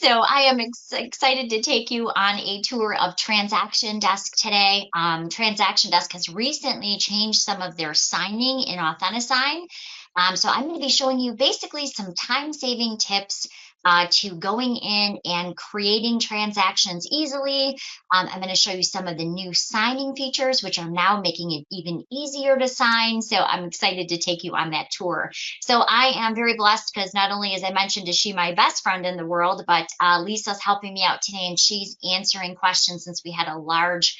So I am excited to take you on a tour of Transaction Desk today. Transaction Desk has recently changed some of their signing in Authentisign. So I'm going to be showing you basically some time-saving tips to going in and creating transactions easily. I'm going to show you some of the new signing features, which are now making it even easier to sign. So I'm excited to take you on that tour. So I am very blessed because not only, as I mentioned, is she my best friend in the world, but Lisa's helping me out today and she's answering questions since we had a large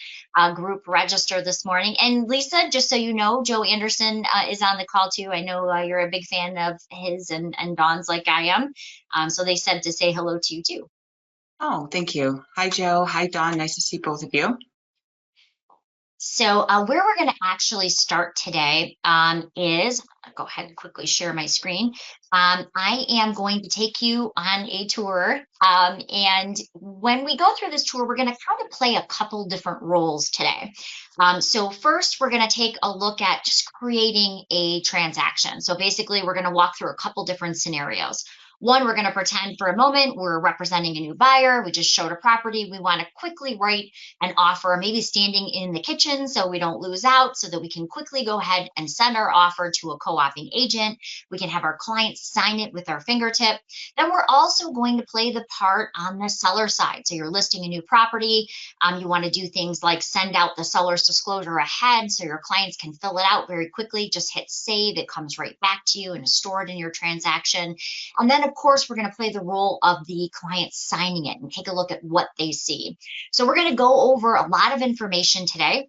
group register this morning. And Lisa, just so you know, Joe Anderson is on the call too. I know you're a big fan of his and Dawn's like I am. So they said to say hello to you too. Oh, thank you. Hi, Joe. Hi, Dawn. Nice to see both of you. So where we're going to actually start today is, I'll go ahead and quickly share my screen. I am going to take you on a tour. And when we go through this tour, we're going to kind of play a couple different roles today. So first, we're going to take a look at just creating a transaction. So basically, we're going to walk through a couple different scenarios. One, we're going to pretend for a moment we're representing a new buyer. We just showed a property. We want to quickly write an offer, maybe standing in the kitchen so we don't lose out, so that we can quickly go ahead and send our offer to a co-opting agent. We can have our clients sign it with our fingertip. Then we're also going to play the part on the seller side. So you're listing a new property. You want to do things like send out the seller's disclosure ahead so your clients can fill it out very quickly. Just hit save. It comes right back to you and is stored in your transaction. And then, of course, we're going to play the role of the client signing it and take a look at what they see. So we're going to go over a lot of information today.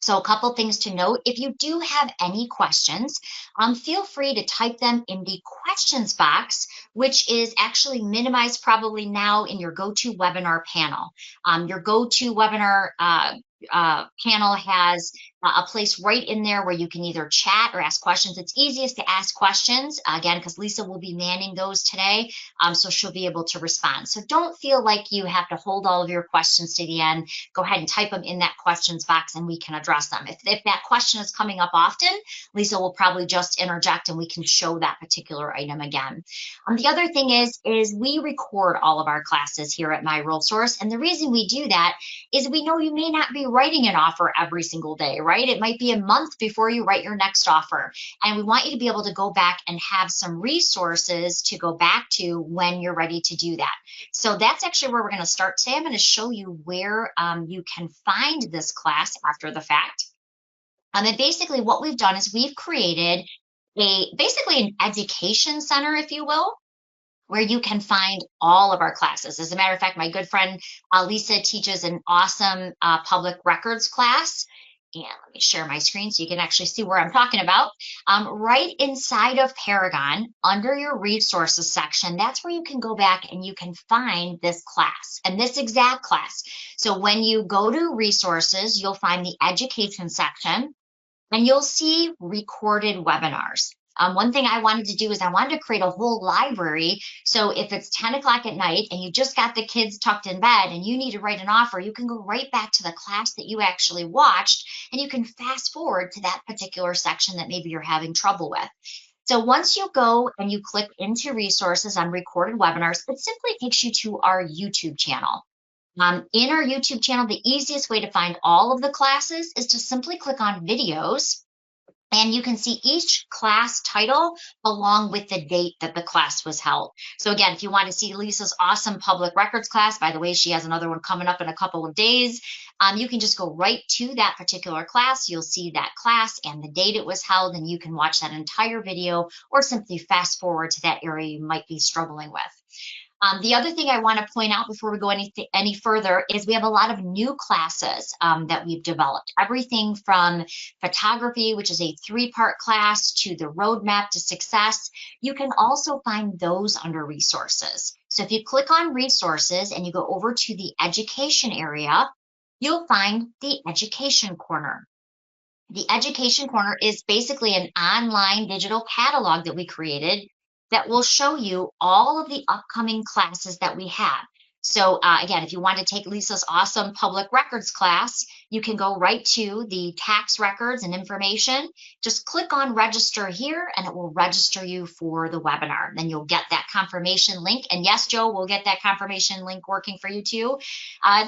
So a couple things to note. If you do have any questions, feel free to type them in the questions box, which is actually minimized probably now in your GoToWebinar panel. Your GoToWebinar panel has a place right in there where you can either chat or ask questions. It's easiest to ask questions, again, because Lisa will be manning those today, so she'll be able to respond. So don't feel like you have to hold all of your questions to the end. Go ahead and type them in that questions box and we can address them. If that question is coming up often, Lisa will probably just interject and we can show that particular item again. The other thing is we record all of our classes here at My Real Source, and the reason we do that is we know you may not be writing an offer every single day, right? It might be a month before you write your next offer. And we want you to be able to go back and have some resources to go back to when you're ready to do that. So that's actually where we're going to start today. I'm going to show you where you can find this class after the fact. And basically what we've done is we've created basically an education center, if you will, where you can find all of our classes. As a matter of fact, my good friend Lisa teaches an awesome public records class. And let me share my screen so you can actually see where I'm talking about. Right inside of Paragon, under your resources section, that's where you can go back and you can find this class and this exact class. So when you go to resources, you'll find the education section and you'll see recorded webinars. One thing I wanted to do is I wanted to create a whole library. So if it's 10 o'clock at night and you just got the kids tucked in bed and you need to write an offer, you can go right back to the class that you actually watched and you can fast forward to that particular section that maybe you're having trouble with. So once you go and you click into resources on recorded webinars, it simply takes you to our YouTube channel. In our YouTube channel, the easiest way to find all of the classes is to simply click on videos. And you can see each class title along with the date that the class was held. So again, if you want to see Lisa's awesome public records class, by the way, she has another one coming up in a couple of days, you can just go right to that particular class. You'll see that class and the date it was held, and you can watch that entire video or simply fast forward to that area you might be struggling with. The other thing I want to point out before we go any further is we have a lot of new classes that we've developed. Everything from photography, which is a 3-part class, to the roadmap to success. You can also find those under resources. So if you click on resources and you go over to the education area, you'll find the education corner. The education corner is basically an online digital catalog that we created that will show you all of the upcoming classes that we have. So again, if you want to take Lisa's awesome public records class, you can go right to the tax records and information. Just click on register here and it will register you for the webinar. Then you'll get that confirmation link. And yes, Joe, we'll get that confirmation link working for you too.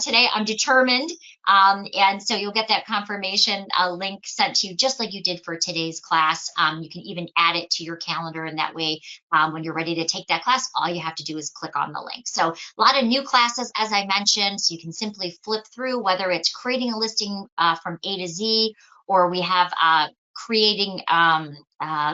Today, I'm determined. And so you'll get that confirmation link sent to you just like you did for today's class. You can even add it to your calendar, and that way, when you're ready to take that class, all you have to do is click on the link. So a lot of new classes, as I mentioned, so you can simply flip through, whether it's creating a listing from A to Z, or we have creating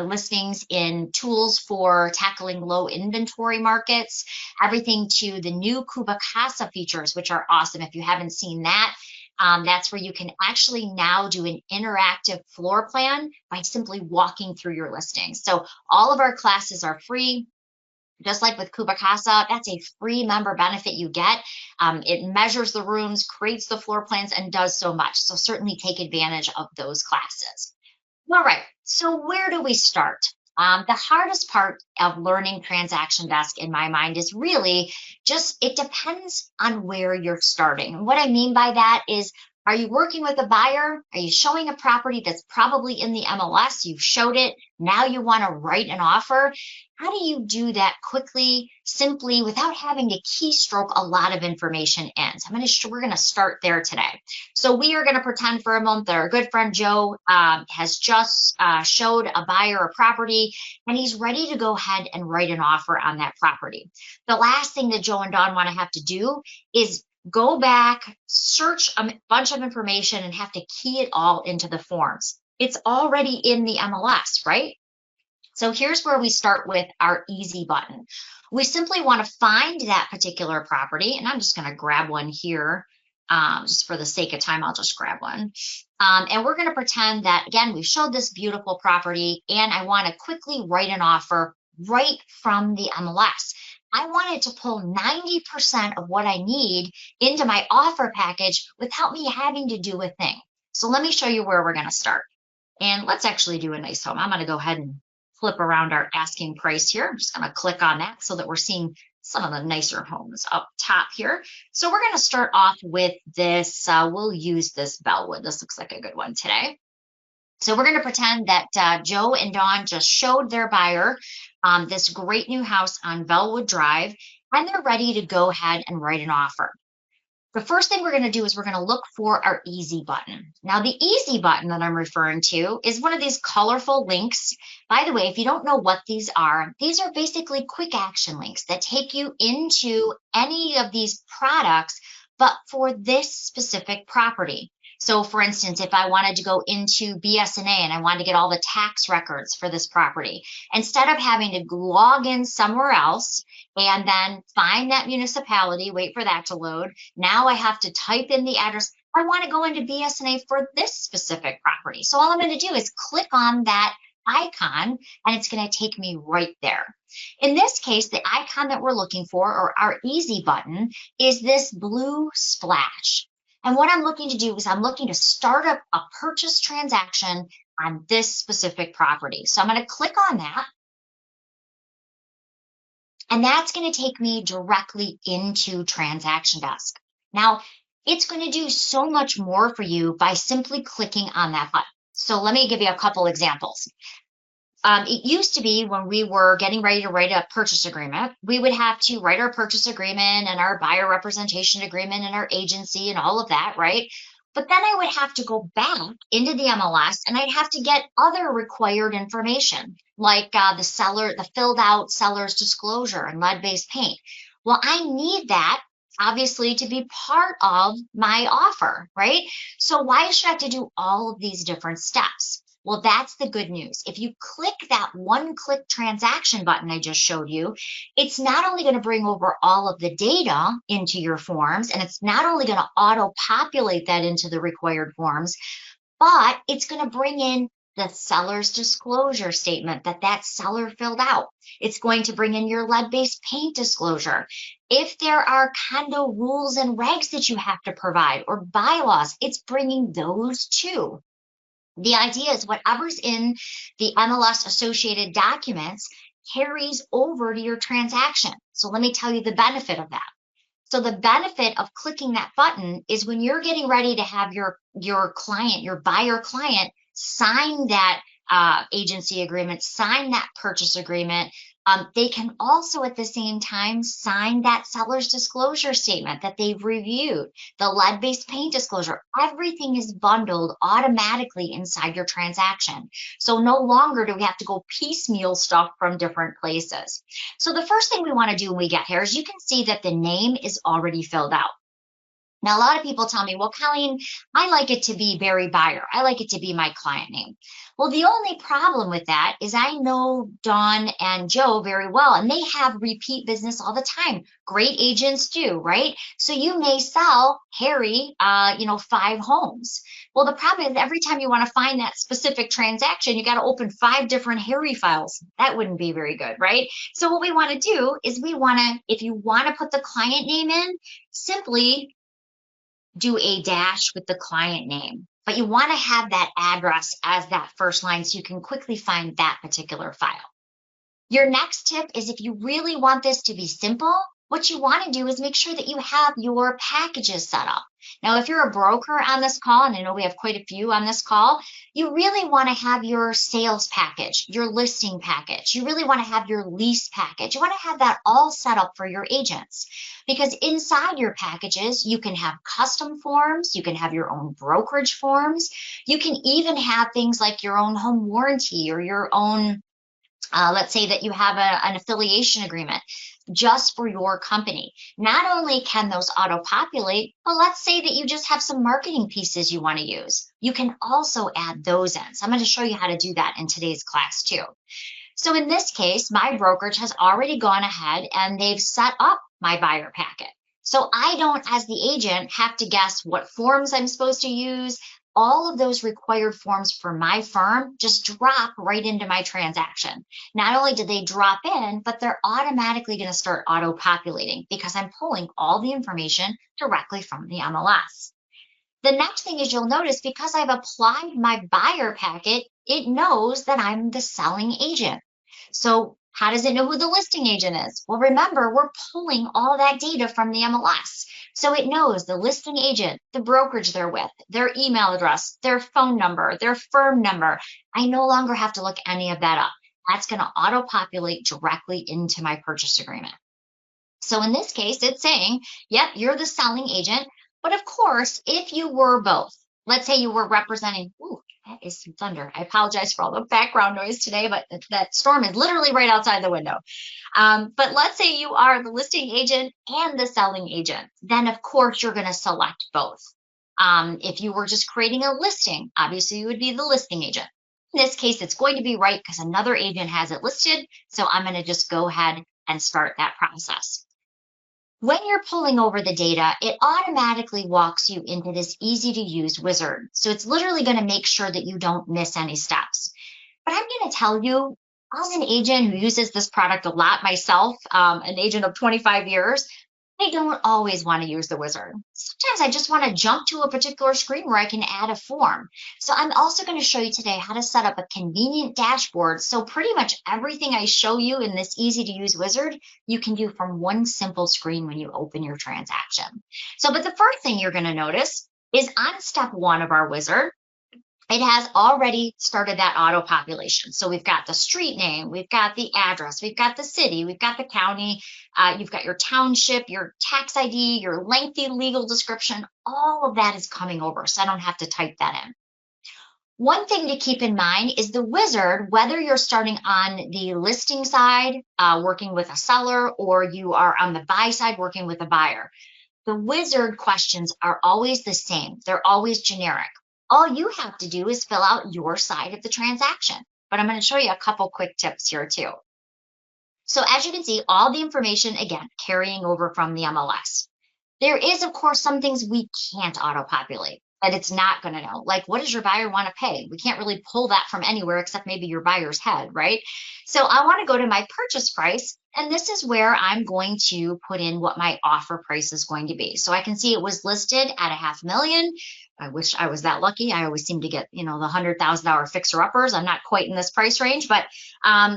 listings in tools for tackling low inventory markets, everything to the new Kuba Casa features, which are awesome. If you haven't seen that, that's where you can actually now do an interactive floor plan by simply walking through your listings. So all of our classes are free. Just like with Kuba Casa, that's a free member benefit you get. It measures the rooms, creates the floor plans, and does so much. So certainly take advantage of those classes. All right, so where do we start? The hardest part of learning TransactionDesk in my mind is really just, it depends on where you're starting. And what I mean by that is, are you working with a buyer? Are you showing a property that's probably in the MLS? You've showed it. Now you want to write an offer. How do you do that quickly, simply, without having to keystroke a lot of information in? So we're going to start there today. So we are going to pretend for a moment that our good friend Joe has just showed a buyer a property, and he's ready to go ahead and write an offer on that property. The last thing that Joe and Dawn want to have to do is go back, search a bunch of information, and have to key it all into the forms. It's already in the MLS, right? So here's where we start with our easy button. We simply want to find that particular property, and I'm just going to grab one here. Just for the sake of time, I'll just grab one. And we're going to pretend that, again, we showed this beautiful property, and I want to quickly write an offer right from the MLS. I wanted to pull 90% of what I need into my offer package without me having to do a thing. So let me show you where we're going to start. And let's actually do a nice home. I'm going to go ahead and flip around our asking price here. I'm just going to click on that so that we're seeing some of the nicer homes up top here. So we're going to start off with this. We'll use this Bellwood. This looks like a good one today. So we're going to pretend that Joe and Dawn just showed their buyer this great new house on Bellwood Drive, and they're ready to go ahead and write an offer. The first thing we're going to do is we're going to look for our easy button. Now, the easy button that I'm referring to is one of these colorful links. By the way, if you don't know what these are basically quick action links that take you into any of these products, but for this specific property. So for instance, if I wanted to go into BS&A and I wanted to get all the tax records for this property, instead of having to log in somewhere else and then find that municipality, wait for that to load, now I have to type in the address. I want to go into BS&A for this specific property. So all I'm going to do is click on that icon, and it's going to take me right there. In this case, the icon that we're looking for, or our easy button, is this blue splash. And what I'm looking to do is I'm looking to start up a purchase transaction on this specific property. So I'm going to click on that. And that's going to take me directly into TransactionDesk. Now, it's going to do so much more for you by simply clicking on that button. So let me give you a couple examples. It used to be when we were getting ready to write a purchase agreement, we would have to write our purchase agreement and our buyer representation agreement and our agency and all of that, right? But then I would have to go back into the MLS and I'd have to get other required information, like the filled out seller's disclosure and lead-based paint. Well, I need that obviously to be part of my offer, right? So why should I have to do all of these different steps? Well, that's the good news. If you click that one-click transaction button I just showed you, it's not only going to bring over all of the data into your forms, and it's not only going to auto-populate that into the required forms, but it's going to bring in the seller's disclosure statement that seller filled out. It's going to bring in your lead-based paint disclosure. If there are condo rules and regs that you have to provide or bylaws, it's bringing those too. The idea is whatever's in the MLS associated documents carries over to your transaction. So let me tell you the benefit of that. So the benefit of clicking that button is when you're getting ready to have your client, your buyer client, sign that agency agreement, sign that purchase agreement. They can also at the same time sign that seller's disclosure statement that they've reviewed, the lead-based paint disclosure. Everything is bundled automatically inside your transaction. So no longer do we have to go piecemeal stuff from different places. So the first thing we want to do when we get here is you can see that the name is already filled out. Now, a lot of people tell me, well, Colleen, I like it to be Barry Buyer. I like it to be my client name. Well, the only problem with that is I know Dawn and Joe very well, and they have repeat business all the time. Great agents do, right? So you may sell Harry, 5 homes. Well, the problem is every time you want to find that specific transaction, you got to open 5 different Harry files. That wouldn't be very good, right? So what we want to do is if you want to put the client name in, simply do a dash with the client name, but you want to have that address as that first line so you can quickly find that particular file. Your next tip is if you really want this to be simple, what you want to do is make sure that you have your packages set up. Now, if you're a broker on this call, and I know we have quite a few on this call, you really want to have your sales package, your listing package. You really want to have your lease package. You want to have that all set up for your agents because inside your packages, you can have custom forms. You can have your own brokerage forms. You can even have things like your own home warranty or your own let's say that you have an affiliation agreement just for your company. Not only can those auto-populate, but let's say that you just have some marketing pieces you want to use. You can also add those in. So I'm going to show you how to do that in today's class too. So in this case, my brokerage has already gone ahead and they've set up my buyer packet. So I don't, as the agent, have to guess what forms I'm supposed to use. All of those required forms for my firm just drop right into my transaction. Not only do they drop in, but they're automatically going to start auto-populating because I'm pulling all the information directly from the MLS. The next thing is you'll notice because I've applied my buyer packet, it knows that I'm the selling agent. So how does it know who the listing agent is? Well, remember, we're pulling all that data from the MLS. So it knows the listing agent, the brokerage they're with, their email address, their phone number, their firm number. I no longer have to look any of that up. That's going to auto-populate directly into my purchase agreement. So in this case, it's saying, yep, you're the selling agent. But of course, if you were both, let's say you were representing, ooh, that is some thunder. I apologize for all the background noise today, but that storm is literally right outside the window. But let's say you are the listing agent and the selling agent. Then, of course, you're going to select both. If you were just creating a listing, obviously you would be the listing agent. In this case, it's going to be right because another agent has it listed. So I'm going to just go ahead and start that process. When you're pulling over the data, it automatically walks you into this easy to use wizard. So it's literally going to make sure that you don't miss any steps. But I'm going to tell you, as an agent who uses this product a lot myself, an agent of 25 years, I don't always want to use the wizard. Sometimes I just want to jump to a particular screen where I can add a form. So I'm also going to show you today how to set up a convenient dashboard. So pretty much everything I show you in this easy to use wizard, you can do from one simple screen when you open your transaction. But the first thing you're going to notice is on step 1 of our wizard, it has already started that auto population. So we've got the street name, we've got the address, we've got the city, we've got the county, you've got your township, your tax ID, your lengthy legal description. All of that is coming over, so I don't have to type that in. One thing to keep in mind is the wizard, whether you're starting on the listing side, working with a seller, or you are on the buy side working with a buyer, the wizard questions are always the same. They're always generic. All you have to do is fill out your side of the transaction. But I'm going to show you a couple quick tips here too. So as you can see, all the information, again, carrying over from the MLS. There is, of course, some things we can't auto-populate. that it's not going to know. Like, what does your buyer want to pay? We can't really pull that from anywhere except maybe your buyer's head, right? So I want to go to my purchase price, and this is where I'm going to put in what my offer price is going to be. So I can see it was listed at a 500,000. I wish I was that lucky. I always seem to get, the $100,000 fixer uppers. I'm not quite in this price range, but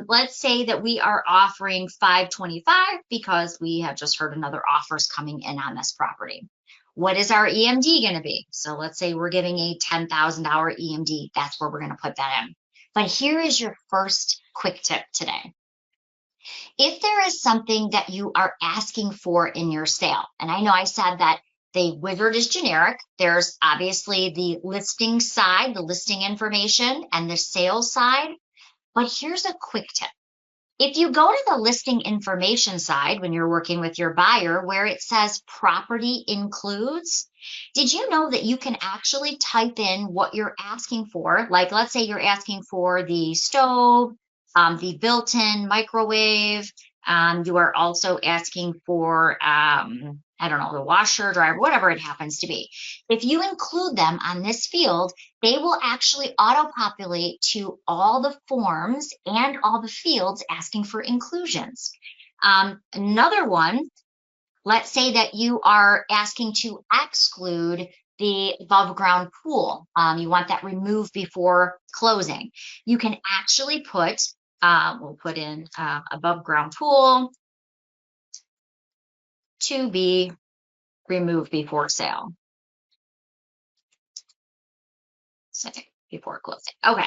let's say that we are offering 525 because we have just heard another offers coming in on this property. What is our EMD going to be? So let's say we're giving a $10,000 EMD. That's where we're going to put that in. But here is your first quick tip today. If there is something that you are asking for in your sale, and I know I said that the wizard is generic, there's obviously the listing side, the listing information, and the sales side. But here's a quick tip. If you go to the listing information side when you're working with your buyer where it says property includes, did you know that you can actually type in what you're asking for? Like, let's say you're asking for the stove, the built-in microwave. You are also asking for, I don't know, the washer, dryer, whatever it happens to be. If you include them on this field, they will actually auto-populate to all the forms and all the fields asking for inclusions. Another one, let's say that you are asking to exclude the above ground pool. You want that removed before closing. You can actually put, we'll put in above ground pool to be removed before sale. Before closing. Okay.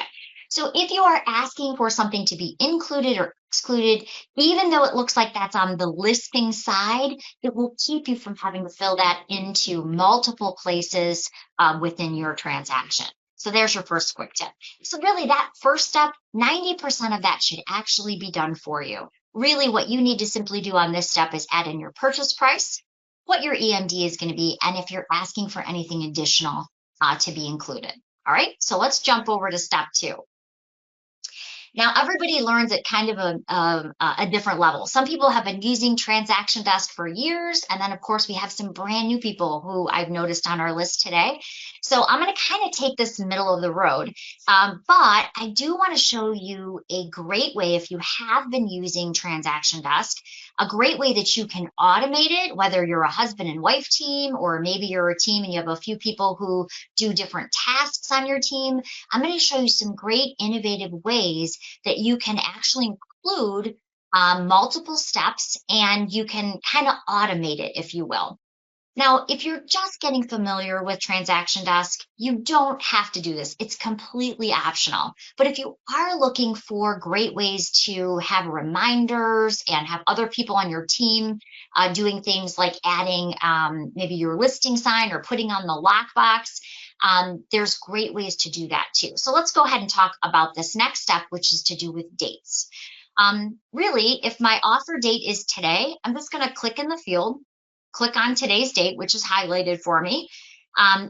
So if you are asking for something to be included or excluded, even though it looks like that's on the listing side, it will keep you from having to fill that into multiple places within your transaction. So there's your first quick tip. So really that first step, 90% of that should actually be done for you. Really what you need to simply do on this step is add in your purchase price, what your EMD is going to be, and if you're asking for anything additional to be included. All right, so let's jump over to step 2. Now, everybody learns at kind of a different level. Some people have been using TransactionDesk for years, and then, of course, we have some brand new people who I've noticed on our list today. So I'm going to kind of take this middle of the road, but I do want to show you a great way, if you have been using TransactionDesk, a great way that you can automate it, whether you're a husband and wife team, or maybe you're a team and you have a few people who do different tasks on your team. I'm going to show you some great innovative ways that you can actually include multiple steps, and you can kind of automate it, if you will. Now, if you're just getting familiar with TransactionDesk, you don't have to do this. It's completely optional. But if you are looking for great ways to have reminders and have other people on your team doing things like adding maybe your listing sign or putting on the lockbox, there's great ways to do that too. So let's go ahead and talk about this next step, which is to do with dates. Really, if my offer date is today, I'm just going to click in the field, click on today's date, which is highlighted for me.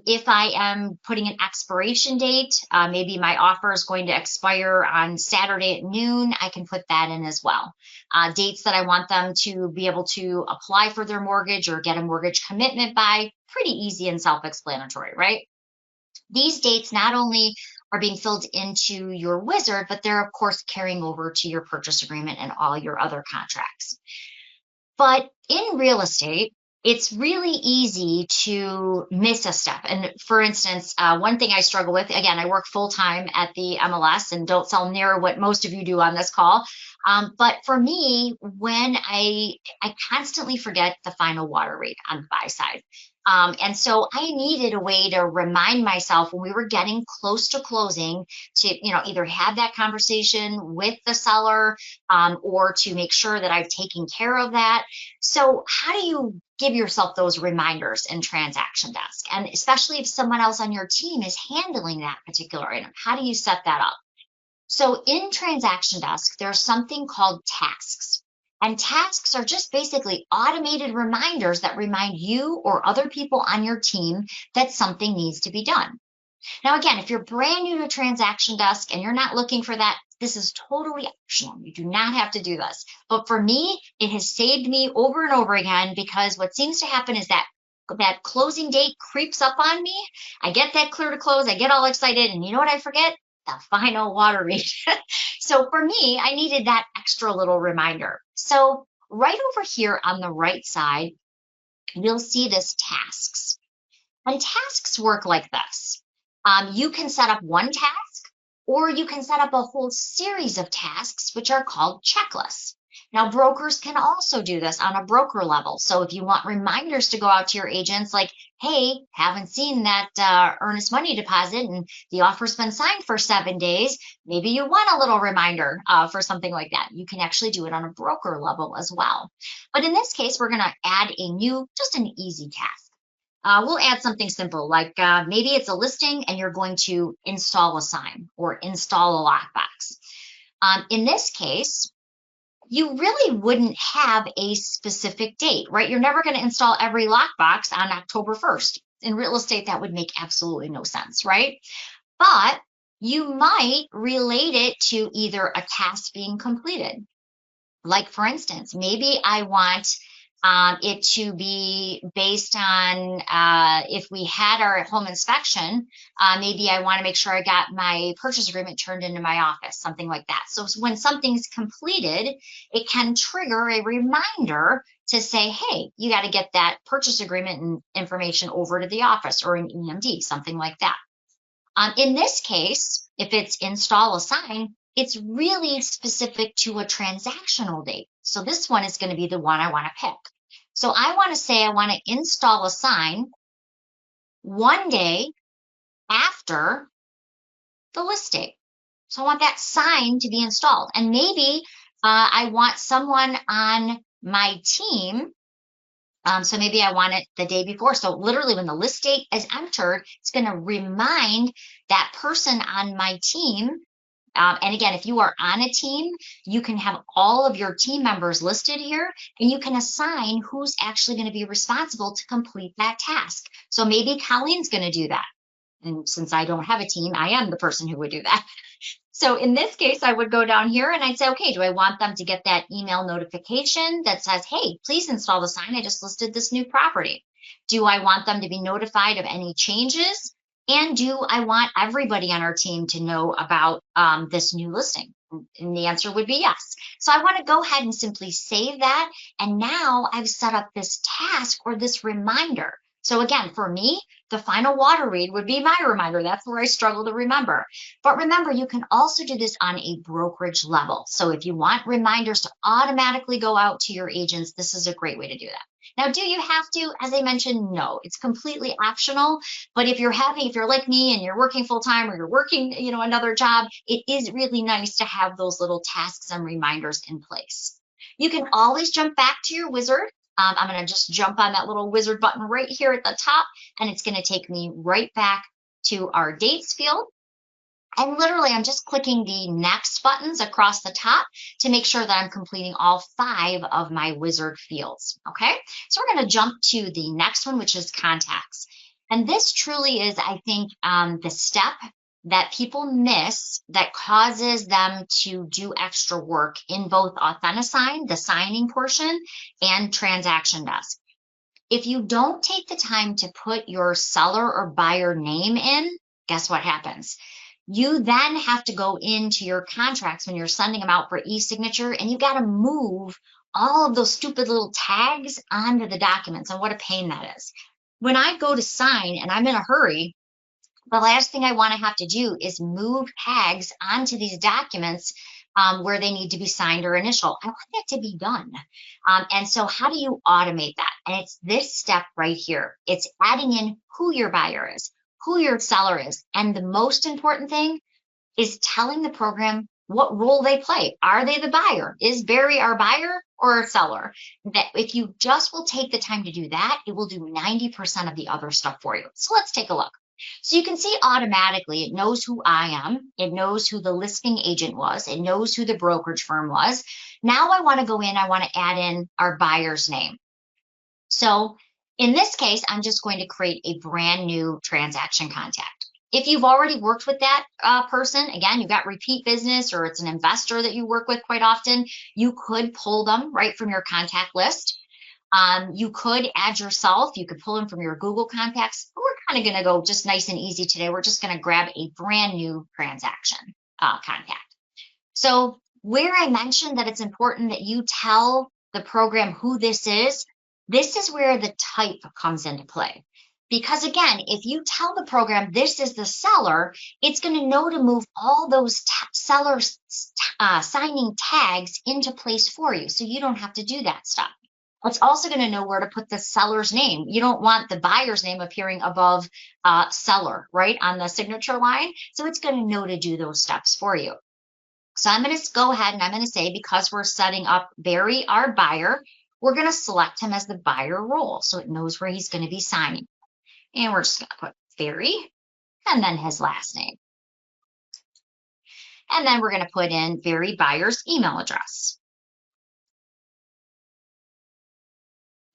If I am putting an expiration date, maybe my offer is going to expire on Saturday at noon, I can put that in as well. Dates that I want them to be able to apply for their mortgage or get a mortgage commitment by, pretty easy and self-explanatory, right? These dates not only are being filled into your wizard, but they're of course carrying over to your purchase agreement and all your other contracts. But in real estate, it's really easy to miss a step. And for instance, one thing I struggle with, again, I work full-time at the MLS and don't sell near what most of you do on this call. But for me, when I constantly forget the final water rate on the buy side. And so I needed a way to remind myself when we were getting close to closing to, either have that conversation with the seller or to make sure that I've taken care of that. So how do you give yourself those reminders in TransactionDesk? And especially if someone else on your team is handling that particular item, how do you set that up? So in TransactionDesk, there's something called tasks. And tasks are just basically automated reminders that remind you or other people on your team that something needs to be done. Now, again, if you're brand new to TransactionDesk and you're not looking for that, this is totally optional. You do not have to do this. But for me, it has saved me over and over again, because what seems to happen is that that closing date creeps up on me. I get that clear to close, I get all excited, and you know what I forget? The final water read. So for me, I needed that extra little reminder. So right over here on the right side, you'll see this tasks. And tasks work like this. You can set up one task, or you can set up a whole series of tasks, which are called checklists. Now, brokers can also do this on a broker level. So if you want reminders to go out to your agents like, hey, haven't seen that earnest money deposit and the offer's been signed for 7 days, maybe you want a little reminder for something like that. You can actually do it on a broker level as well. But in this case, we're going to add a new, just an easy task. We'll add something simple like maybe it's a listing and you're going to install a sign or install a lockbox. In this case, you really wouldn't have a specific date, right? You're never going to install every lockbox on October 1st. In real estate, that would make absolutely no sense, right? But you might relate it to either a task being completed. Like, for instance, maybe I want it to be based on if we had our home inspection, maybe I want to make sure I got my purchase agreement turned into my office, something like that. So when something's completed, it can trigger a reminder to say, hey, you got to get that purchase agreement and information over to the office or an EMD, something like that. In this case, if it's install a sign, it's really specific to a transactional date. So this one is going to be the one I want to pick. So I want to say I want to install a sign one day after the list date. So I want that sign to be installed. And maybe I want someone on my team. So maybe I want it the day before. So literally when the list date is entered, it's going to remind that person on my team. And again, if you are on a team, you can have all of your team members listed here, and you can assign who's actually going to be responsible to complete that task. So maybe Colleen's going to do that. And since I don't have a team, I am the person who would do that. So in this case, I would go down here and I'd say, okay, do I want them to get that email notification that says, hey, please install the sign. I just listed this new property. Do I want them to be notified of any changes? And do I want everybody on our team to know about this new listing? And the answer would be yes. So I want to go ahead and simply save that. And now I've set up this task or this reminder. So again, for me, the final water read would be my reminder. That's where I struggle to remember. But remember, you can also do this on a brokerage level. So if you want reminders to automatically go out to your agents, this is a great way to do that. Now, do you have to? As I mentioned, no, it's completely optional. But if you're like me and you're working full time or you're working, another job, it is really nice to have those little tasks and reminders in place. You can always jump back to your wizard. I'm going to just jump on that little wizard button right here at the top, and it's going to take me right back to our dates field. And literally, I'm just clicking the next buttons across the top to make sure that I'm completing all 5 of my wizard fields. Okay, so we're going to jump to the next one, which is contacts. And this truly is, I think, the step that people miss that causes them to do extra work in both Authentisign, the signing portion, and TransactionDesk. If you don't take the time to put your seller or buyer name in, guess what happens? You then have to go into your contracts when you're sending them out for e-signature, and you got to move all of those stupid little tags onto the documents, and what a pain that is. When I go to sign and I'm in a hurry, the last thing I want to have to do is move tags onto these documents where they need to be signed or initial. I want that to be done. And so how do you automate that? And it's this step right here. It's adding in who your buyer is, who your seller is. And the most important thing is telling the program what role they play. Are they the buyer? Is Barry our buyer or a seller? That if you just will take the time to do that, it will do 90% of the other stuff for you. So let's take a look. So you can see automatically it knows who I am. It knows who the listing agent was. It knows who the brokerage firm was. Now I want to go in, I want to add in our buyer's name. So in this case, I'm just going to create a brand new transaction contact. If you've already worked with that person, again, you've got repeat business or it's an investor that you work with quite often, you could pull them right from your contact list. You could add yourself. You could pull in from your Google contacts. We're kind of going to go just nice and easy today. We're just going to grab a brand new transaction contact. So where I mentioned that it's important that you tell the program who this is where the type comes into play. Because again, if you tell the program this is the seller, it's going to know to move all those seller signing tags into place for you. So you don't have to do that stuff. It's also going to know where to put the seller's name. You don't want the buyer's name appearing above seller, right, on the signature line. So it's going to know to do those steps for you. So I'm going to go ahead and I'm going to say, because we're setting up Barry, our buyer, we're going to select him as the buyer role. So it knows where he's going to be signing. And we're just going to put Barry and then his last name. And then we're going to put in Barry buyer's email address.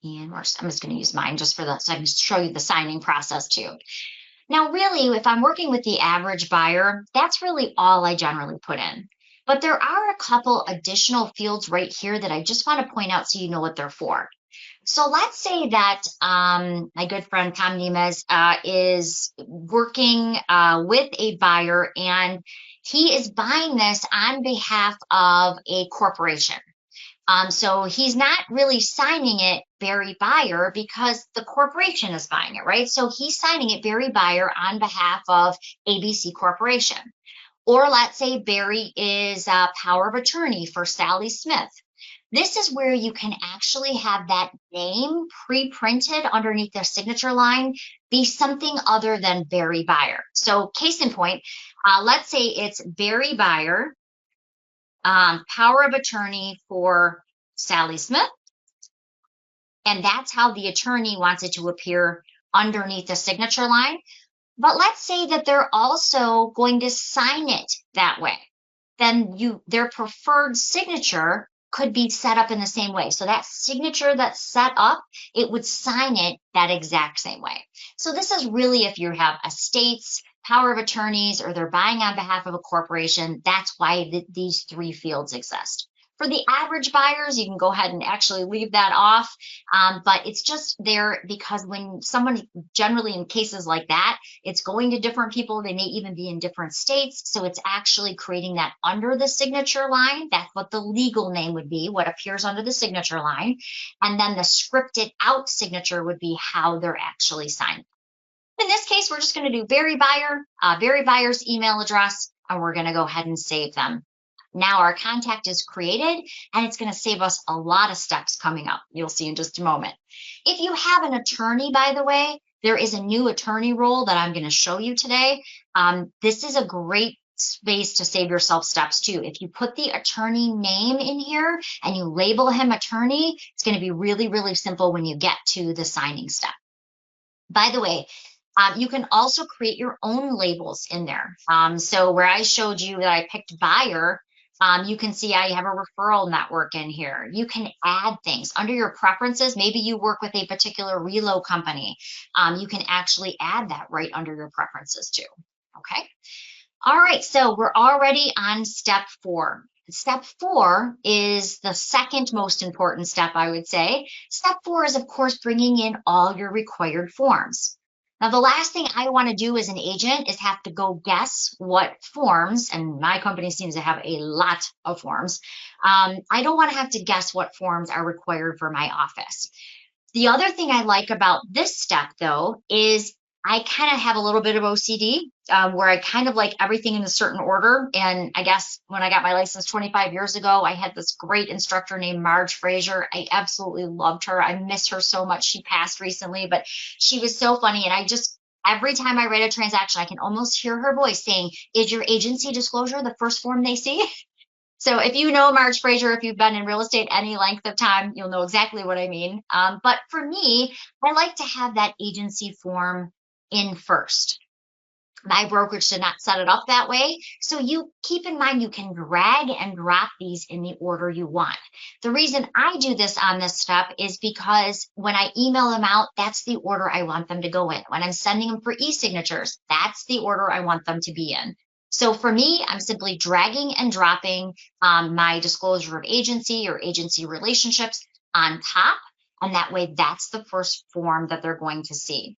And I'm just going to use mine just for that, so I can show you the signing process too. Now, really, if I'm working with the average buyer, that's really all I generally put in. But there are a couple additional fields right here that I just want to point out so you know what they're for. So let's say that my good friend Tom Nemes is working with a buyer, and he is buying this on behalf of a corporation. So he's not really signing it Barry Buyer because the corporation is buying it, right? So he's signing it Barry Buyer on behalf of ABC Corporation. Or let's say Barry is a power of attorney for Sally Smith. This is where you can actually have that name pre-printed underneath their signature line be something other than Barry Buyer. So case in point, let's say it's Barry Buyer, power of attorney for Sally Smith. And that's how the attorney wants it to appear underneath the signature line. But let's say that they're also going to sign it that way. Then their preferred signature could be set up in the same way. So that signature that's set up, it would sign it that exact same way. So this is really if you have estates, power of attorneys, or they're buying on behalf of a corporation, that's why these three fields exist. For the average buyers, you can go ahead and actually leave that off, but it's just there because when someone, generally in cases like that, it's going to different people. They may even be in different states, so it's actually creating that under the signature line. That's what the legal name would be, what appears under the signature line, and then the scripted out signature would be how they're actually signed. In this case, we're just going to do Barry Buyer, Barry Buyer's email address, and we're going to go ahead and save them. Now our contact is created, and it's going to save us a lot of steps coming up. You'll see in just a moment. If you have an attorney, by the way, there is a new attorney role that I'm going to show you today. This is a great space to save yourself steps too. If you put the attorney name in here and you label him attorney, it's going to be really, really simple when you get to the signing step. By the way, you can also create your own labels in there. So where I showed you that I picked buyer, you can see I have a referral network in here. You can add things under your preferences. Maybe you work with a particular reload company. You can actually add that right under your preferences too. Okay. All right. So we're already on step 4. Step 4 is the second most important step, I would say. Step 4 is, of course, bringing in all your required forms. Now, the last thing I want to do as an agent is have to go guess what forms, and my company seems to have a lot of forms. I don't want to have to guess what forms are required for my office. The other thing I like about this step, though, is I kind of have a little bit of OCD where I kind of like everything in a certain order. And I guess when I got my license 25 years ago, I had this great instructor named Marge Frazier. I absolutely loved her. I miss her so much. She passed recently, but she was so funny. And every time I write a transaction, I can almost hear her voice saying, "Is your agency disclosure the first form they see?" So if you know Marge Frazier, if you've been in real estate any length of time, you'll know exactly what I mean. But for me, I like to have that agency form in first. My brokerage did not set it up that way. So you keep in mind, you can drag and drop these in the order you want. The reason I do this on this step is because when I email them out, that's the order I want them to go in. When I'm sending them for e-signatures, that's the order I want them to be in. So for me, I'm simply dragging and dropping my disclosure of agency or agency relationships on top. And that way, that's the first form that they're going to see.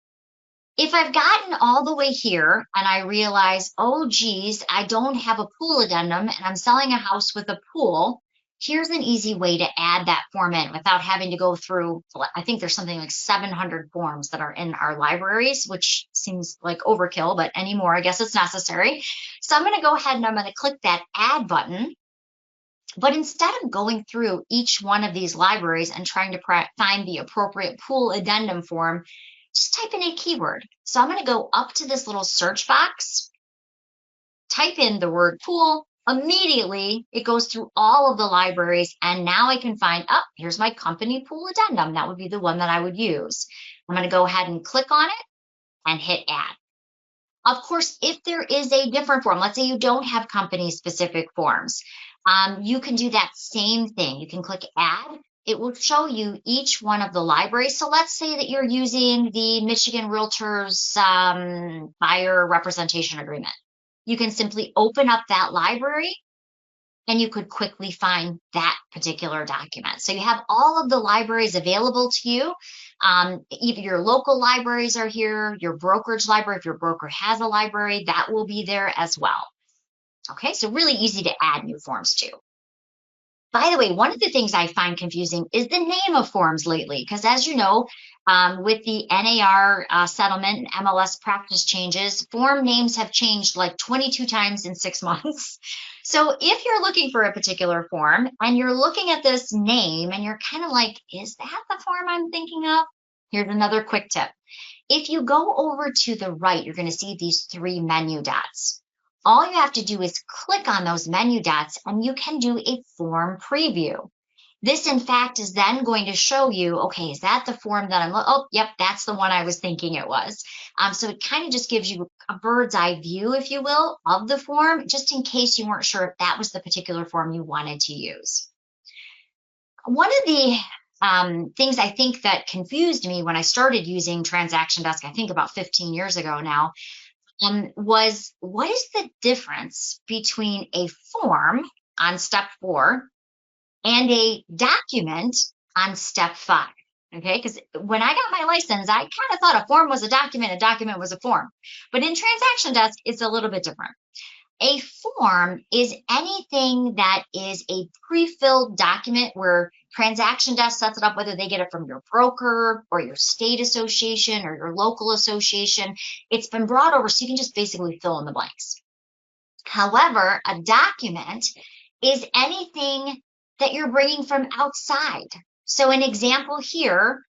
If I've gotten all the way here and I realize, oh, geez, I don't have a pool addendum and I'm selling a house with a pool, here's an easy way to add that form in without having to go through, I think there's something like 700 forms that are in our libraries, which seems like overkill, but anymore, I guess it's necessary. So I'm going to go ahead and I'm going to click that add button. But instead of going through each one of these libraries and trying to find the appropriate pool addendum form, just type in a keyword. So I'm going to go up to this little search box, type in the word pool. Immediately, it goes through all of the libraries, and now I can find, oh, here's my company pool addendum. That would be the one that I would use. I'm going to go ahead and click on it and hit add. Of course, if there is a different form, let's say you don't have company-specific forms, you can do that same thing. You can click add. It will show you each one of the libraries. So let's say that you're using the Michigan Realtors buyer representation agreement. You can simply open up that library and you could quickly find that particular document. So you have all of the libraries available to you. Even your local libraries are here, your brokerage library, if your broker has a library, that will be there as well. Okay, so really easy to add new forms to. By the way, one of the things I find confusing is the name of forms lately, because as you know, with the NAR settlement and MLS practice changes, form names have changed like 22 times in 6 months. So if you're looking for a particular form and you're looking at this name and you're kind of like, is that the form I'm thinking of? Here's another quick tip. If you go over to the right, you're going to see these 3 menu dots. All you have to do is click on those menu dots and you can do a form preview. This, in fact, is then going to show you, okay, is that the form that oh, yep, that's the one I was thinking it was. So it kind of just gives you a bird's eye view, if you will, of the form, just in case you weren't sure if that was the particular form you wanted to use. One of the things I think that confused me when I started using TransactionDesk, I think about 15 years ago now, was what is the difference between a form on step 4 and a document on step 5? Okay, because when I got my license, I kind of thought a form was a document was a form. But in TransactionDesk, it's a little bit different. A form is anything that is a pre-filled document where TransactionDesk sets it up, whether they get it from your broker or your state association or your local association. It's been brought over so you can just basically fill in the blanks. However, a document is anything that you're bringing from outside. So an example here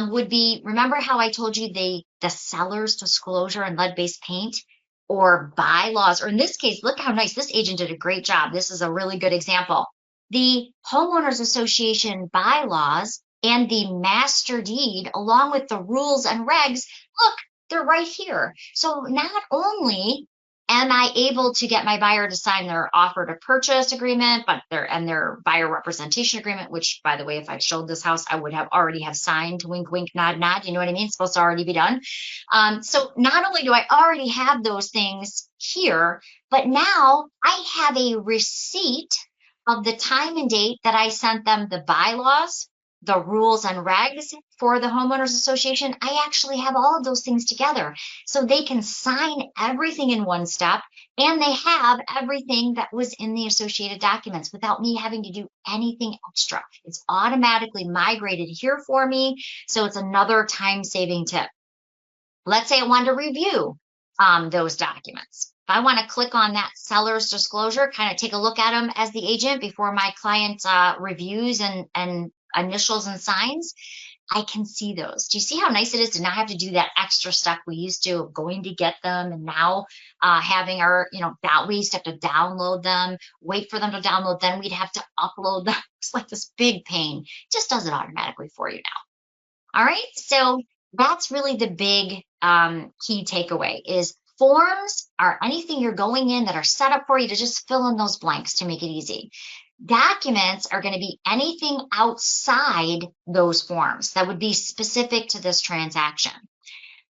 would be, remember how I told you the seller's disclosure and lead-based paint? Or bylaws, or in this case, look how nice, this agent did a great job. This is a really good example. The homeowners association bylaws and the master deed, along with the rules and regs, look, they're right here. So not only am I able to get my buyer to sign their offer to purchase agreement, but their buyer representation agreement, which, by the way, if I showed this house, I would have already have signed, wink, wink, nod, nod. You know what I mean? It's supposed to already be done. So not only do I already have those things here, but now I have a receipt of the time and date that I sent them the bylaws, the rules and regs for the homeowners association. I actually have all of those things together so they can sign everything in one step and they have everything that was in the associated documents without me having to do anything extra. It's automatically migrated here for me. So it's another time-saving tip. Let's say I want to review those documents. If I want to click on that seller's disclosure, kind of take a look at them as the agent before my client reviews and initials and signs, I can see those. Do you see how nice it is to not have to do that extra step we used to of going to get them and now having our, that we used to have to download them, wait for them to download, then we'd have to upload them. It's like this big pain. It just does it automatically for you now. All right, so that's really the big key takeaway is forms are anything you're going in that are set up for you to just fill in those blanks to make it easy. Documents are going to be anything outside those forms that would be specific to this transaction.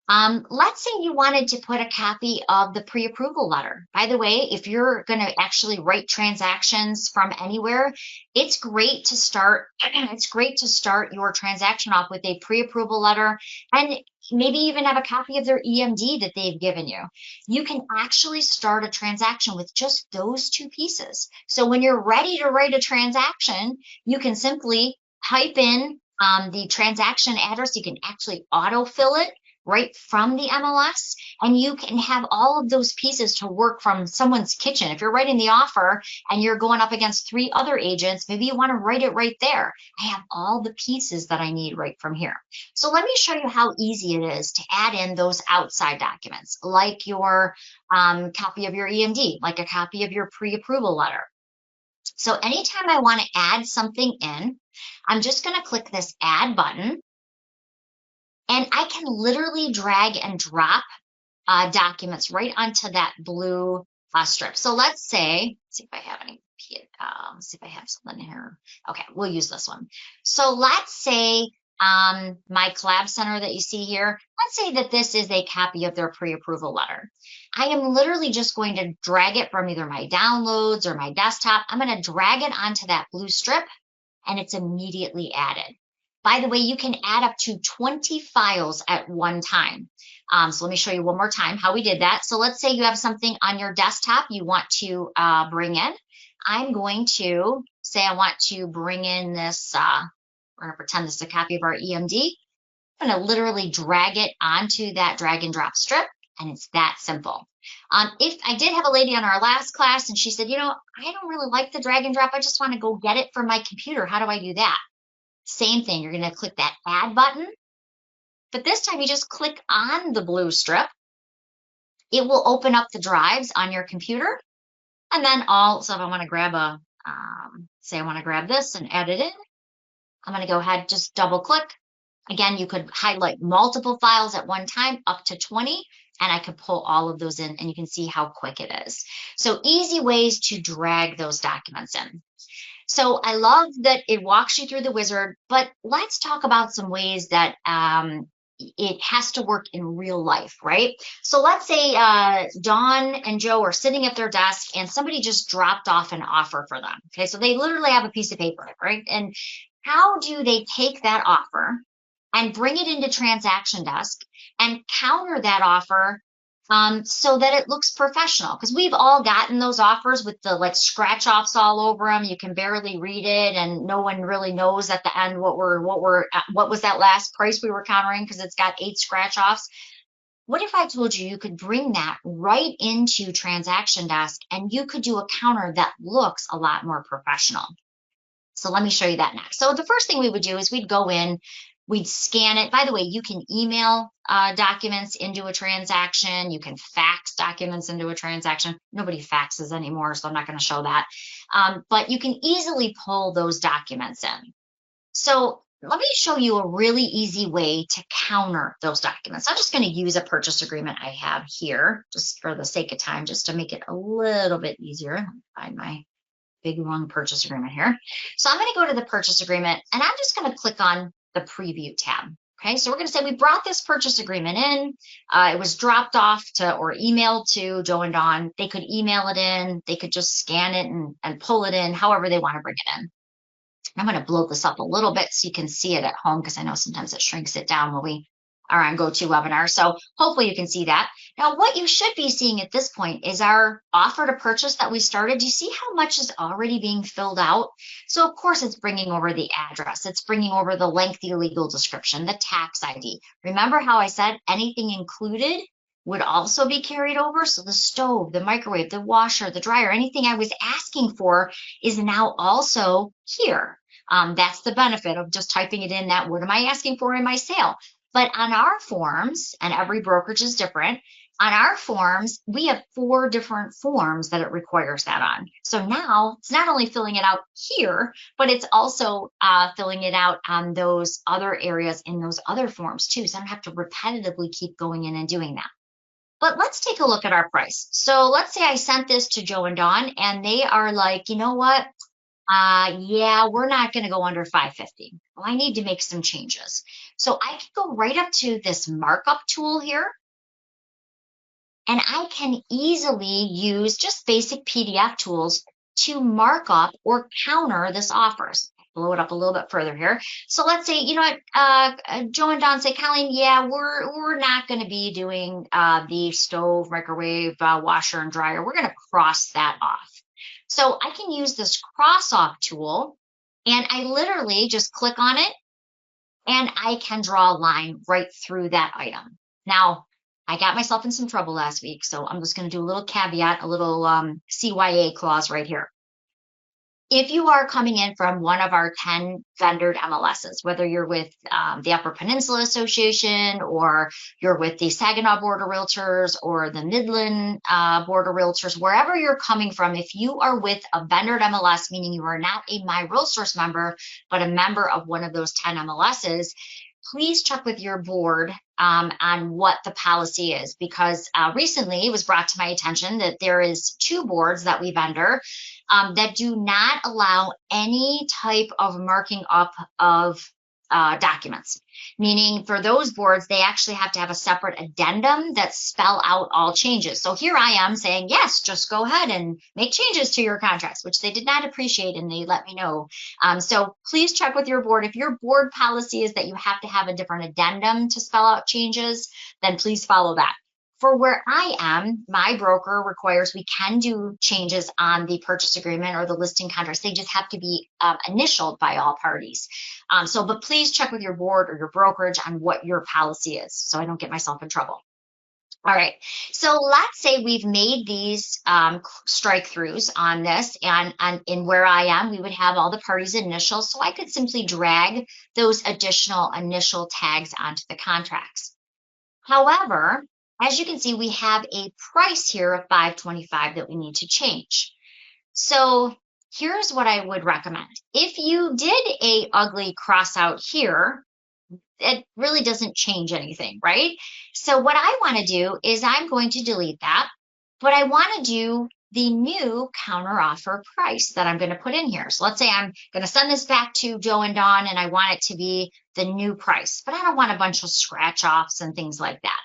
Let's say you wanted to put a copy of the pre-approval letter. By the way, if you're going to actually write transactions from anywhere, it's great to start, it's great to start your transaction off with a pre-approval letter and maybe even have a copy of their EMD that they've given you. You can actually start a transaction with just those two pieces. So when you're ready to write a transaction, you can simply type in the transaction address. You can actually autofill it right from the MLS, and you can have all of those pieces to work from someone's kitchen. If you're writing the offer and you're going up against 3 other agents, maybe you want to write it right there. I have all the pieces that I need right from here. So let me show you how easy it is to add in those outside documents, like your copy of your EMD, like a copy of your pre-approval letter. So anytime I want to add something in, I'm just going to click this add button. And I can literally drag and drop documents right onto that blue strip. So let's see if I have any, let's see if I have something here. Okay, we'll use this one. So let's say my collab center that you see here, let's say that this is a copy of their pre-approval letter. I am literally just going to drag it from either my downloads or my desktop. I'm going to drag it onto that blue strip and it's immediately added. By the way, you can add up to 20 files at one time. So let me show you one more time how we did that. So let's say you have something on your desktop you want to bring in. I'm going to say I want to bring in this, we're going to pretend this is a copy of our EMD. I'm going to literally drag it onto that drag and drop strip, and it's that simple. If I did have a lady on our last class and she said, I don't really like the drag and drop. I just want to go get it from my computer. How do I do that? Same thing. You're going to click that add button, but this time you just click on the blue strip. It will open up the drives on your computer. And then so if I want to grab say I want to grab this and add it in, I'm going to go ahead, just double click. Again, you could highlight multiple files at one time, up to 20, and I could pull all of those in and you can see how quick it is. So easy ways to drag those documents in. So I love that it walks you through the wizard, but let's talk about some ways that it has to work in real life, right? So let's say Dawn and Joe are sitting at their desk and somebody just dropped off an offer for them. Okay, so they literally have a piece of paper, right? And how do they take that offer and bring it into TransactionDesk and counter that offer so that it looks professional? Because we've all gotten those offers with the scratch offs all over them. You can barely read it, and no one really knows at the end what was that last price we were countering because it's got 8 scratch offs. What if I told you could bring that right into TransactionDesk and you could do a counter that looks a lot more professional? So let me show you that next. So the first thing we would do is we'd go in, we'd scan it. By the way, you can email documents into a transaction. You can fax documents into a transaction. Nobody faxes anymore, so I'm not going to show that. But you can easily pull those documents in. So let me show you a really easy way to counter those documents. I'm just going to use a purchase agreement I have here, just for the sake of time, just to make it a little bit easier. Let me find my big long purchase agreement here. So I'm going to go to the purchase agreement and I'm just going to click on the preview tab. Okay, so we're going to say we brought this purchase agreement in. It was dropped off to or emailed to Joe and Dawn. They could email it in. They could just scan it and pull it in however they want to bring it in. I'm going to blow this up a little bit so you can see it at home because I know sometimes it shrinks it down when we are on GoToWebinar. So hopefully you can see that. Now, what you should be seeing at this point is our offer to purchase that we started. Do you see how much is already being filled out? So of course it's bringing over the address. It's bringing over the lengthy legal description, the tax ID. Remember how I said anything included would also be carried over? So the stove, the microwave, the washer, the dryer, anything I was asking for is now also here. That's the benefit of just typing it in that, what am I asking for in my sale? But on our forms, and every brokerage is different, on our forms, we have 4 different forms that it requires that on. So now it's not only filling it out here, but it's also filling it out on those other areas in those other forms too. So I don't have to repetitively keep going in and doing that. But let's take a look at our price. So let's say I sent this to Joe and Dawn and they are like, you know what? Yeah, we're not going to go under 550. Well, I need to make some changes. So I can go right up to this markup tool here, and I can easily use just basic PDF tools to mark up or counter this offer. So blow it up a little bit further here. So let's say, you know what, Joe and Don say, Colleen, yeah, we're not going to be doing the stove, microwave, washer, and dryer. We're going to cross that off. So I can use this cross off tool, and I literally just click on it and I can draw a line right through that item. Now, I got myself in some trouble last week, so I'm just going to do a little caveat, a little CYA clause right here. If you are coming in from one of our 10 vendored MLSs, whether you're with the Upper Peninsula Association, or you're with the Saginaw Board of Realtors, or the Midland Board of Realtors, wherever you're coming from, if you are with a vendored MLS, meaning you are not a My Realsource member, but a member of one of those 10 MLSs, please check with your board on what the policy is, because recently it was brought to my attention that there is 2 boards that we vendor that do not allow any type of marking up of documents. Meaning for those boards, they actually have to have a separate addendum that spell out all changes. So here I am saying, yes, just go ahead and make changes to your contracts, which they did not appreciate, and they let me know. So please check with your board. If your board policy is that you have to have a different addendum to spell out changes, then please follow that. For where I am, my broker requires we can do changes on the purchase agreement or the listing contracts. They just have to be initialed by all parties. But please check with your board or your brokerage on what your policy is, so I don't get myself in trouble. All right, so let's say we've made these strike throughs on this, and in where I am, we would have all the parties' initials, so I could simply drag those additional initial tags onto the contracts. However, as you can see, we have a price here of $525 that we need to change. So here's what I would recommend. If you did a ugly cross out here, it really doesn't change anything, right? So what I want to do is I'm going to delete that, but I want to do the new counter offer price that I'm going to put in here. So let's say I'm going to send this back to Joe and Dawn, and I want it to be the new price, but I don't want a bunch of scratch offs and things like that.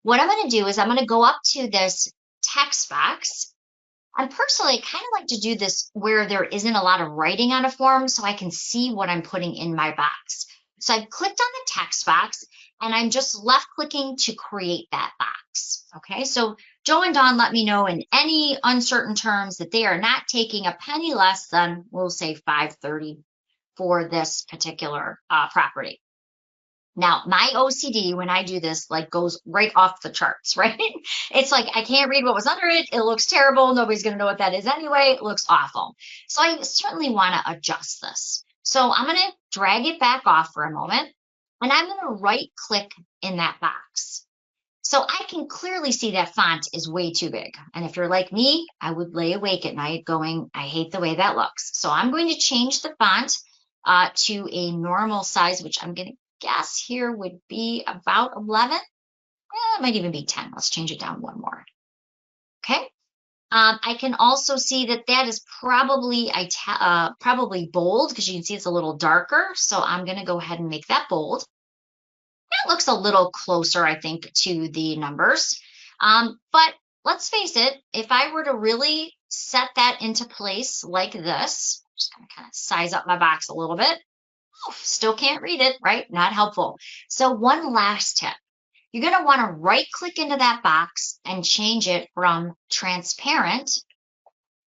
What I'm going to do is I'm going to go up to this text box. And personally, I kind of like to do this where there isn't a lot of writing on a form, so I can see what I'm putting in my box. So I've clicked on the text box, and I'm just left clicking to create that box. Okay, so Joe and Dawn let me know in any uncertain terms that they are not taking a penny less than, we'll say, $530 for this particular property. Now, my OCD, when I do this, like, goes right off the charts, right? It's like, I can't read what was under it. It looks terrible. Nobody's going to know what that is anyway. It looks awful. So I certainly want to adjust this. So I'm going to drag it back off for a moment, and I'm going to right click in that box. So I can clearly see that font is way too big. And if you're like me, I would lay awake at night going, I hate the way that looks. So I'm going to change the font to a normal size, which I'm going to guess here would be about 11. It might even be 10. Let's change it down one more. Okay. I can also see that that is probably probably bold, because you can see it's a little darker. So I'm going to go ahead and make that bold. That looks a little closer, I think, to the numbers. But let's face it, if I were to really set that into place like this, I'm just going to kind of size up my box a little bit. Oh, still can't read it, right? Not helpful. So one last tip. You're going to want to right click into that box and change it from transparent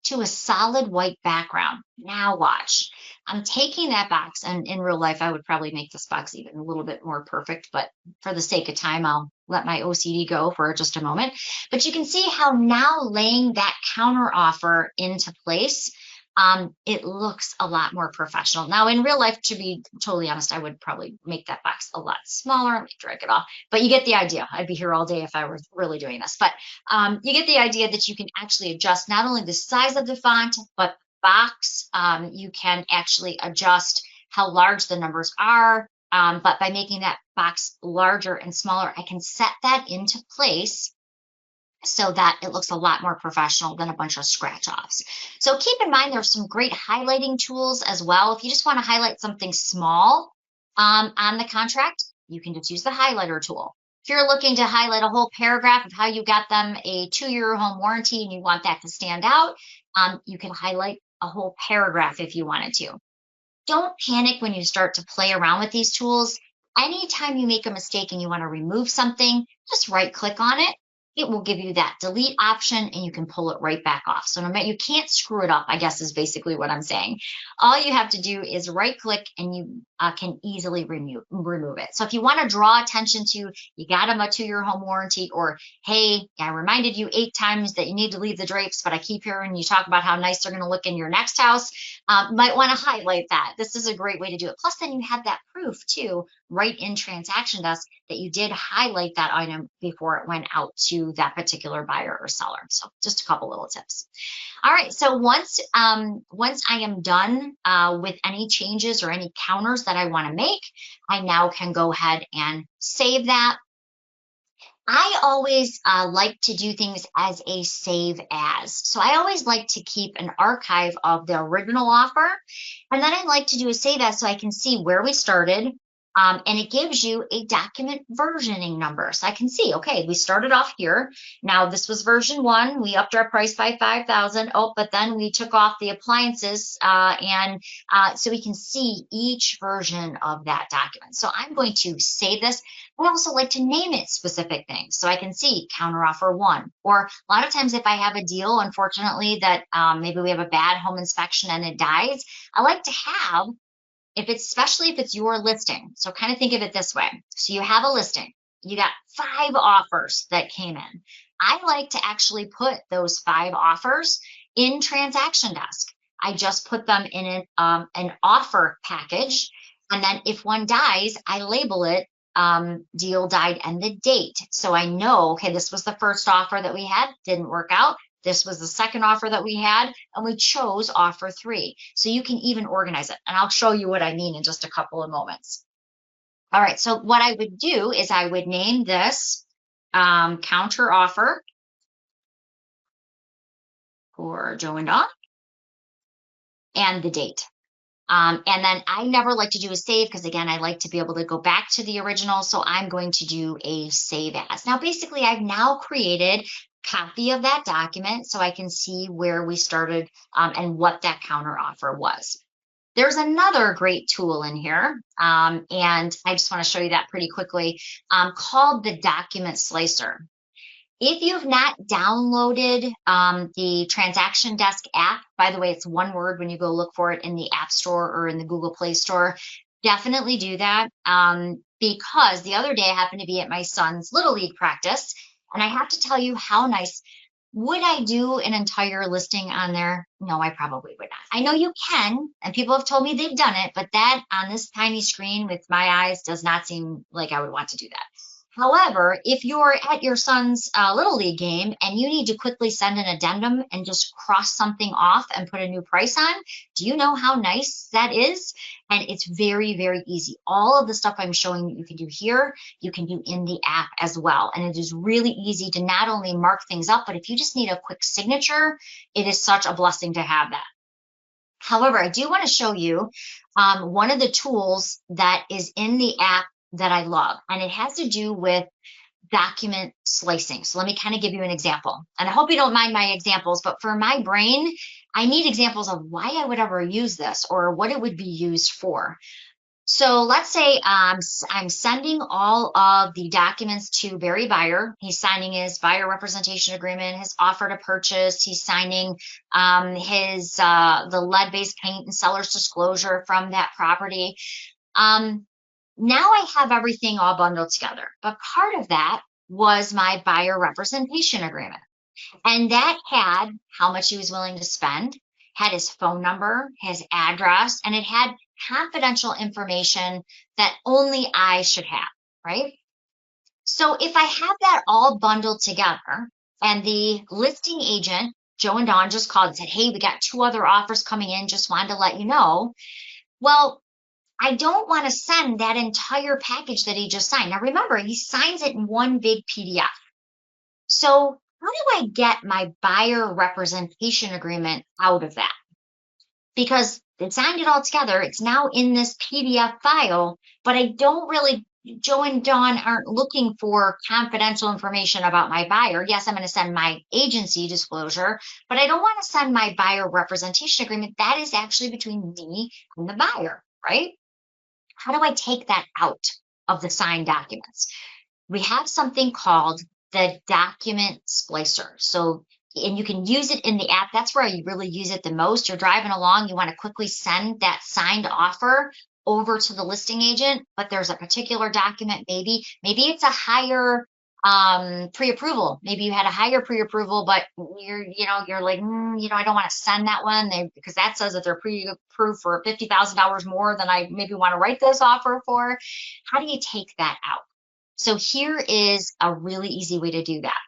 to a solid white background. Now watch. I'm taking that box, and in real life, I would probably make this box even a little bit more perfect, but for the sake of time, I'll let my OCD go for just a moment. But you can see how now laying that counter offer into place, it looks a lot more professional. Now, in real life, to be totally honest, I would probably make that box a lot smaller. Let me drag it off. But you get the idea. I'd be here all day if I were really doing this. But you get the idea that you can actually adjust not only the size of the font, but box. You can actually adjust how large the numbers are. But by making that box larger and smaller, I can set that into place. so that it looks a lot more professional than a bunch of scratch offs. So keep in mind there's some great highlighting tools as well. If you just want to highlight something small on the contract, you can just use the highlighter tool. If you're looking to highlight a whole paragraph of how you got them a 2-year home warranty and you want that to stand out, you can highlight a whole paragraph if you wanted to. Don't panic when you start to play around with these tools. Anytime you make a mistake and you want to remove something, just right click on it. It will give you that delete option and you can pull it right back off. So no matter, you can't screw it up, I guess is basically what I'm saying. All you have to do is right click and you can easily remove it. So if you want to draw attention to, you got them a 2-year home warranty, or hey, I reminded you 8 times that you need to leave the drapes, but I keep hearing you talk about how nice they're going to look in your next house. Might want to highlight that. This is a great way to do it. Plus, then you have that proof too, right in TransactionDesk, that you did highlight that item before it went out to that particular buyer or seller. So just a couple little tips. All right. So once I am done with any changes or any counters that I want to make, I now can go ahead and save that. I always like to do things as a save as. So I always like to keep an archive of the original offer. And then I like to do a save as so I can see where we started. And it gives you a document versioning number. So I can see, okay, we started off here. Now this was version 1. We upped our price by 5,000. Oh, but then we took off the appliances so we can see each version of that document. So I'm going to save this. I also like to name it specific things so I can see counteroffer 1. Or a lot of times if I have a deal, unfortunately, that maybe we have a bad home inspection and it dies, I like to have, especially if it's your listing. So kind of think of it this way. So you have a listing, you got 5 offers that came in. I like to actually put those 5 offers in TransactionDesk. I just put them in an offer package. And then if one dies, I label it deal died and the date. So I know, okay, this was the first offer that we had, didn't work out. This was the second offer that we had, and we chose offer 3. So you can even organize it. And I'll show you what I mean in just a couple of moments. All right, so what I would do is I would name this counter offer for Joe and Dawn and the date. And then I never like to do a save because, again, I like to be able to go back to the original. So I'm going to do a save as. Now, basically, I've now created a copy of that document so I can see where we started and what that counter offer was. There's another great tool in here, and I just want to show you that pretty quickly, called the Document Slicer. If you've not downloaded the TransactionDesk app, by the way, it's one word when you go look for it in the App Store or in the Google Play Store, definitely do that because the other day I happened to be at my son's Little League practice, and I have to tell you how nice. Would I do an entire listing on there? No, I probably would not. I know you can, and people have told me they've done it, but that on this tiny screen with my eyes does not seem like I would want to do that. However, if you're at your son's Little League game and you need to quickly send an addendum and just cross something off and put a new price on, do you know how nice that is? And it's very, very easy. All of the stuff I'm showing you can do here, you can do in the app as well. And it is really easy to not only mark things up, but if you just need a quick signature, it is such a blessing to have that. However, I do want to show you one of the tools that is in the app that I love, and it has to do with document slicing. So let me kind of give you an example. And I hope you don't mind my examples, but for my brain, I need examples of why I would ever use this or what it would be used for. So let's say I'm sending all of the documents to Barry Buyer. He's signing his buyer representation agreement, his offer to purchase. He's signing the lead-based paint and seller's disclosure from that property. Now I have everything all bundled together, but part of that was my buyer representation agreement. And that had how much he was willing to spend, had his phone number, his address, and it had confidential information that only I should have, right? So if I have that all bundled together and the listing agent, Joe and Dawn, just called and said, hey, we got 2 other offers coming in, just wanted to let you know. Well, I don't want to send that entire package that he just signed. Now remember, he signs it in one big PDF. So how do I get my buyer representation agreement out of that? Because it signed it all together. It's now in this PDF file, but I don't really, Joe and Dawn aren't looking for confidential information about my buyer. Yes, I'm going to send my agency disclosure, but I don't want to send my buyer representation agreement. That is actually between me and the buyer, right? How do I take that out of the signed documents? We have something called the document splicer. So, and you can use it in the app. That's where you really use it the most. You're driving along, you want to quickly send that signed offer over to the listing agent, but there's a particular document, maybe it's a higher pre-approval. Maybe you had a higher pre-approval, but you're like, I don't want to send that one because that says that they're pre-approved for $50,000 more than I maybe want to write this offer for. How do you take that out? So here is a really easy way to do that.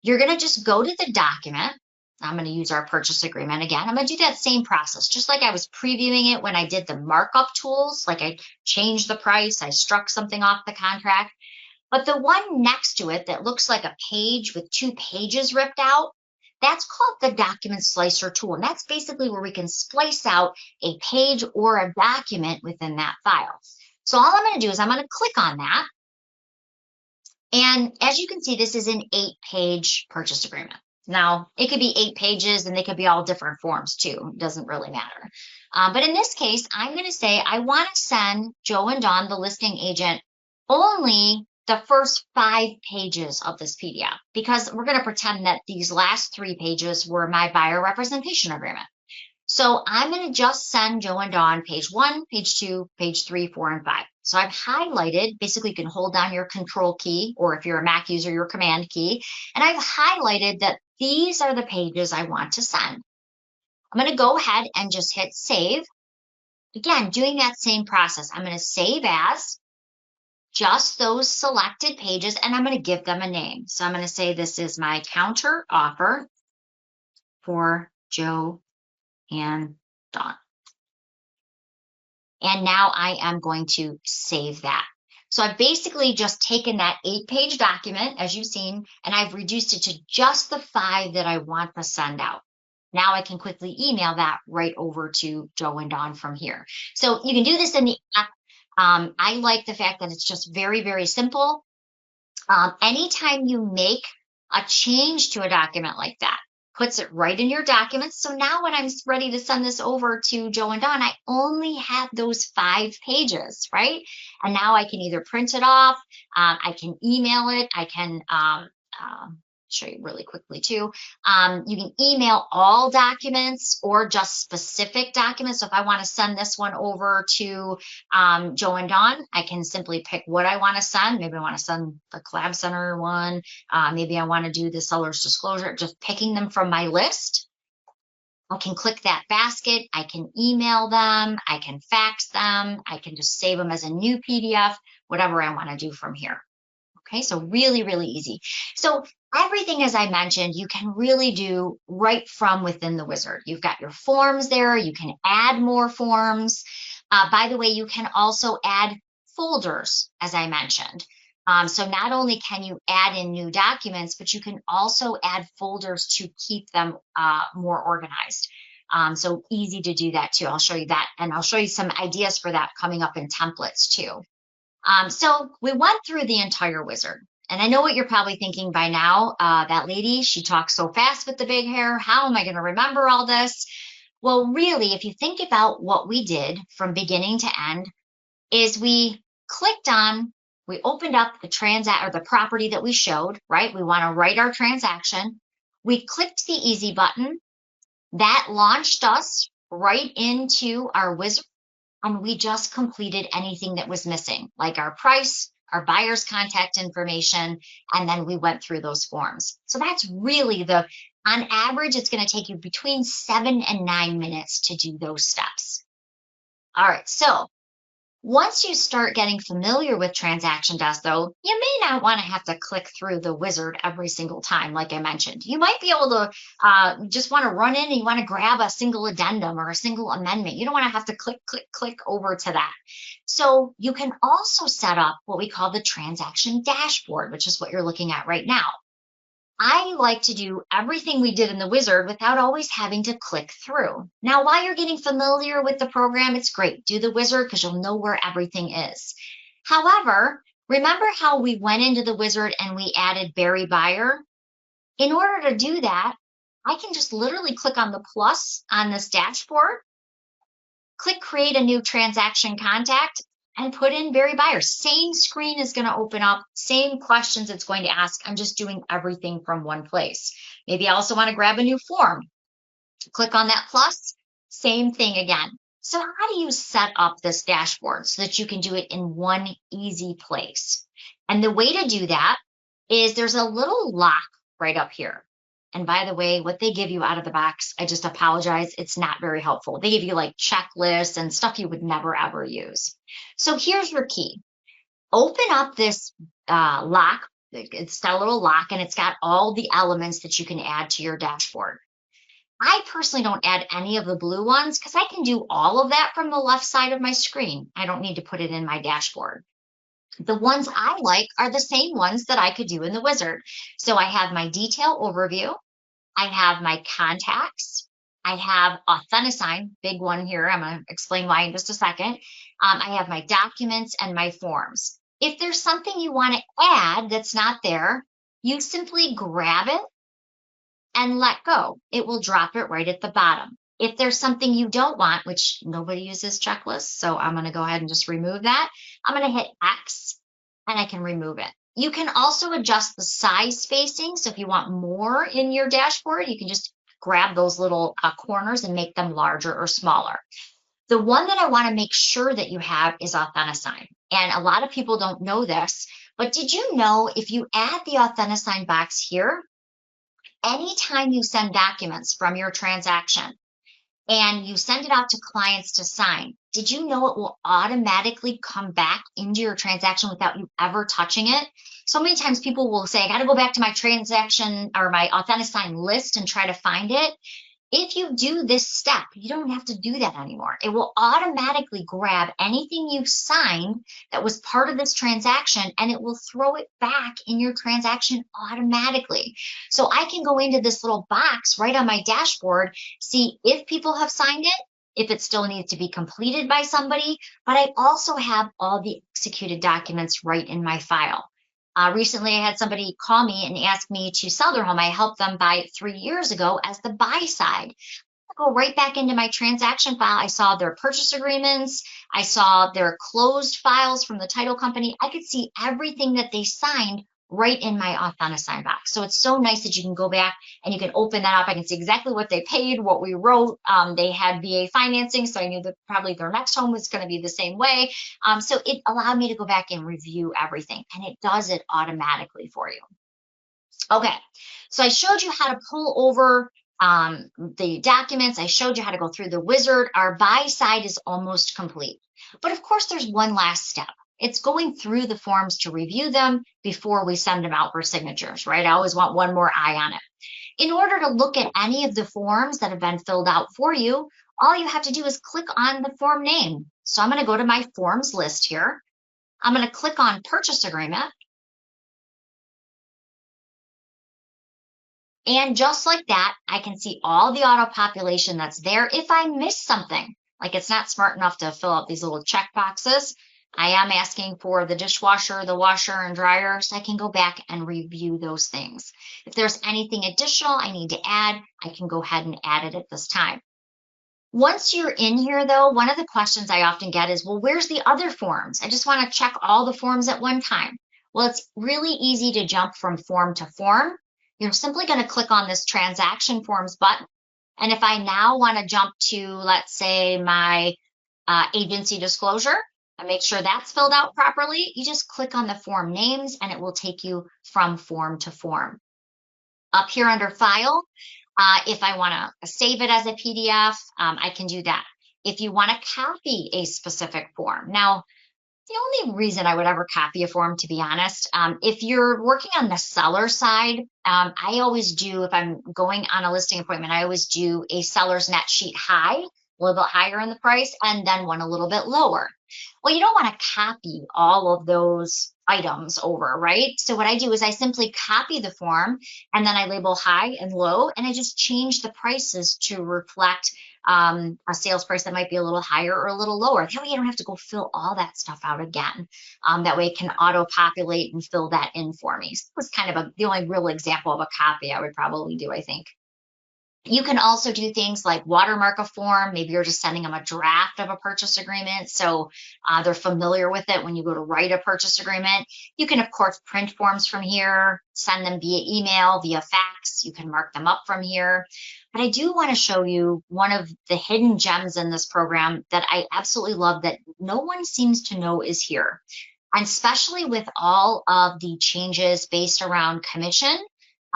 You're going to just go to the document. I'm going to use our purchase agreement again. I'm going to do that same process, just like I was previewing it when I did the markup tools, like I changed the price, I struck something off the contract. But the one next to it that looks like a page with 2 pages ripped out, that's called the document slicer tool. And that's basically where we can splice out a page or a document within that file. So all I'm going to do is I'm going to click on that. And as you can see, this is an 8-page purchase agreement. Now, it could be 8 pages and they could be all different forms too. It doesn't really matter. But in this case, I'm going to say I want to send Joe and Dawn, the listing agent, only the first 5 pages of this PDF because we're going to pretend that these last 3 pages were my buyer representation agreement. So I'm going to just send Joe and Dawn page 1, page 2, page 3, 4, and 5. So I've highlighted, basically you can hold down your control key, or if you're a Mac user, your command key. And I've highlighted that these are the pages I want to send. I'm going to go ahead and just hit save. Again, doing that same process. I'm going to save as just those selected pages, and I'm going to give them a name. So I'm going to say this is my counter offer for Joe and Dawn. And now I am going to save that. So I've basically just taken that 8-page document, as you've seen, and I've reduced it to just the 5 that I want to send out. Now I can quickly email that right over to Joe and Dawn from here. So you can do this in the app. I like the fact that it's just very, very simple. Anytime you make a change to a document like that, puts it right in your documents. So now when I'm ready to send this over to Joe and Dawn, I only have those 5 pages, right? And now I can either print it off, I can email it, I can show you really quickly too. You can email all documents or just specific documents. So if I want to send this one over to Joe and Dawn, I can simply pick what I want to send. Maybe I want to send the Collab Center one. Maybe I want to do the seller's disclosure, just picking them from my list. I can click that basket. I can email them. I can fax them. I can just save them as a new PDF, whatever I want to do from here. Okay, so really, really easy. So everything, as I mentioned, you can really do right from within the wizard. You've got your forms there. You can add more forms. By the way, you can also add folders, as I mentioned. So not only can you add in new documents, but you can also add folders to keep them more organized. So easy to do that too. I'll show you that, and I'll show you some ideas for that coming up in templates too. So we went through the entire wizard, and I know what you're probably thinking by now. That lady, she talks so fast with the big hair. How am I going to remember all this? Well, really, if you think about what we did from beginning to end, is we opened up the property that we showed, right? We want to write our transaction. We clicked the easy button. That launched us right into our wizard. And we just completed anything that was missing, like our price, our buyer's contact information, and then we went through those forms. So that's really on average, it's going to take you between 7 and 9 minutes to do those steps. All right, so once you start getting familiar with TransactionDesk, though, you may not want to have to click through the wizard every single time, like I mentioned. You might be able to just want to run in and you want to grab a single addendum or a single amendment. You don't want to have to click, click, click over to that. So you can also set up what we call the transaction dashboard, which is what you're looking at right now. I like to do everything we did in the wizard without always having to click through. Now, while you're getting familiar with the program, it's great. Do the wizard because you'll know where everything is. However, remember how we went into the wizard and we added Barry Buyer? In order to do that, I can just literally click on the plus on this dashboard, click create a new transaction contact, and put in Barry Buyer. Same screen is going to open up, same questions it's going to ask. I'm just doing everything from one place. Maybe I also want to grab a new form. Click on that plus, same thing again. So how do you set up this dashboard so that you can do it in one easy place? And the way to do that is there's a little lock right up here. And by the way, what they give you out of the box, I just apologize, it's not very helpful. They give you like checklists and stuff you would never ever use. So here's your key. Open up this lock. It's got a little lock and it's got all the elements that you can add to your dashboard. I personally don't add any of the blue ones because I can do all of that from the left side of my screen. I don't need to put it in my dashboard. The ones I like are the same ones that I could do in the wizard. So I have my detail overview. I have my contacts. I have Authentisign, big one here. I'm going to explain why in just a second. I have my documents and my forms. If there's something you want to add that's not there, you simply grab it and let go. It will drop it right at the bottom. If there's something you don't want, which nobody uses checklists, so I'm going to go ahead and just remove that. I'm going to hit X and I can remove it. You can also adjust the size spacing. So if you want more in your dashboard, you can just grab those little corners and make them larger or smaller. The one that I want to make sure that you have is Authentisign. And a lot of people don't know this, but did you know if you add the Authentisign box here, anytime you send documents from your transaction and you send it out to clients to sign, did you know it will automatically come back into your transaction without you ever touching it? So many times people will say, I got to go back to my transaction or my Authentisign list and try to find it. If you do this step, you don't have to do that anymore. It will automatically grab anything you signed that was part of this transaction and it will throw it back in your transaction automatically. So I can go into this little box right on my dashboard, see if people have signed it, if it still needs to be completed by somebody, but I also have all the executed documents right in my file. Recently, I had somebody call me and ask me to sell their home. I helped them buy it 3 years ago as the buy side. I go right back into my transaction file. I saw their purchase agreements. I saw their closed files from the title company. I could see everything that they signed right in my Authentisign box. So it's so nice that you can go back and you can open that up. I can see exactly what they paid, what we wrote. They had VA financing, so I knew that probably their next home was going to be the same way. So it allowed me to go back and review everything, and it does it automatically for you. Okay, so I showed you how to pull over the documents. I showed you how to go through the wizard. Our buy side is almost complete. But of course, there's one last step. It's going through the forms to review them before we send them out for signatures, right? I always want one more eye on it. In order to look at any of the forms that have been filled out for you, all you have to do is click on the form name. So I'm going to go to my forms list here. I'm going to click on purchase agreement. And just like that, I can see all the auto population that's there. If I miss something, like it's not smart enough to fill out these little check boxes, I am asking for the dishwasher, the washer and dryer, so I can go back and review those things. If there's anything additional I need to add, I can go ahead and add it at this time. Once you're in here though, one of the questions I often get is, well, where's the other forms? I just want to check all the forms at one time. Well, it's really easy to jump from form to form. You're simply going to click on this transaction forms button. And if I now want to jump to, let's say, my agency disclosure, and make sure that's filled out properly, you just click on the form names and it will take you from form to form. Up here under file, if I want to save it as a PDF, I can do that. If you want to copy a specific form. Now, the only reason I would ever copy a form, to be honest, if you're working on the seller side, I always do, if I'm going on a listing appointment, I always do a seller's net sheet high, a little bit higher in the price, and then one a little bit lower. Well, you don't want to copy all of those items over, right? So what I do is I simply copy the form and then I label high and low, and I just change the prices to reflect a sales price that might be a little higher or a little lower. That way you don't have to go fill all that stuff out again. That way it can auto-populate and fill that in for me. So it was kind of the only real example of a copy I would probably do, I think. You can also do things like watermark a form. Maybe you're just sending them a draft of a purchase agreement, so they're familiar with it when you go to write a purchase agreement. You can, of course, print forms from here, send them via email, via fax. You can mark them up from here. But I do want to show you one of the hidden gems in this program that I absolutely love that no one seems to know is here. And especially with all of the changes based around commission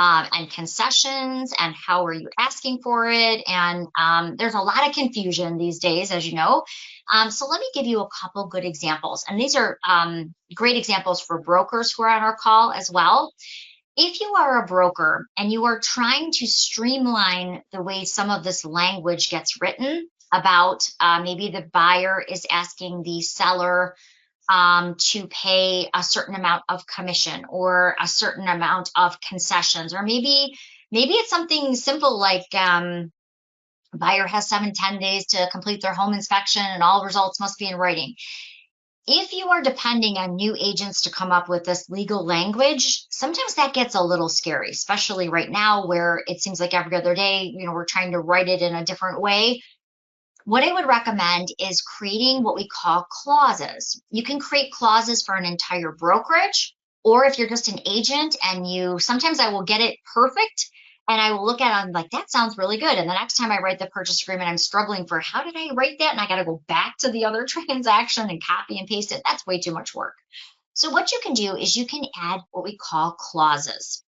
and concessions and how are you asking for it. And there's a lot of confusion these days, as you know. So let me give you a couple good examples. And these are great examples for brokers who are on our call as well. If you are a broker and you are trying to streamline the way some of this language gets written about maybe the buyer is asking the seller to pay a certain amount of commission or a certain amount of concessions, or maybe it's something simple like buyer has 7-10 days to complete their home inspection and all results must be in writing. If you are depending on new agents to come up with this legal language, sometimes that gets a little scary, especially right now where it seems like every other day, we're trying to write it in a different way. What I would recommend is creating what we call clauses. You can create clauses for an entire brokerage, or if you're just an agent and sometimes I will get it perfect and I will look at it and I'm like, that sounds really good. And the next time I write the purchase agreement, I'm struggling for how did I write that? And I got to go back to the other transaction and copy and paste it. That's way too much work. So what you can do is you can add what we call clauses.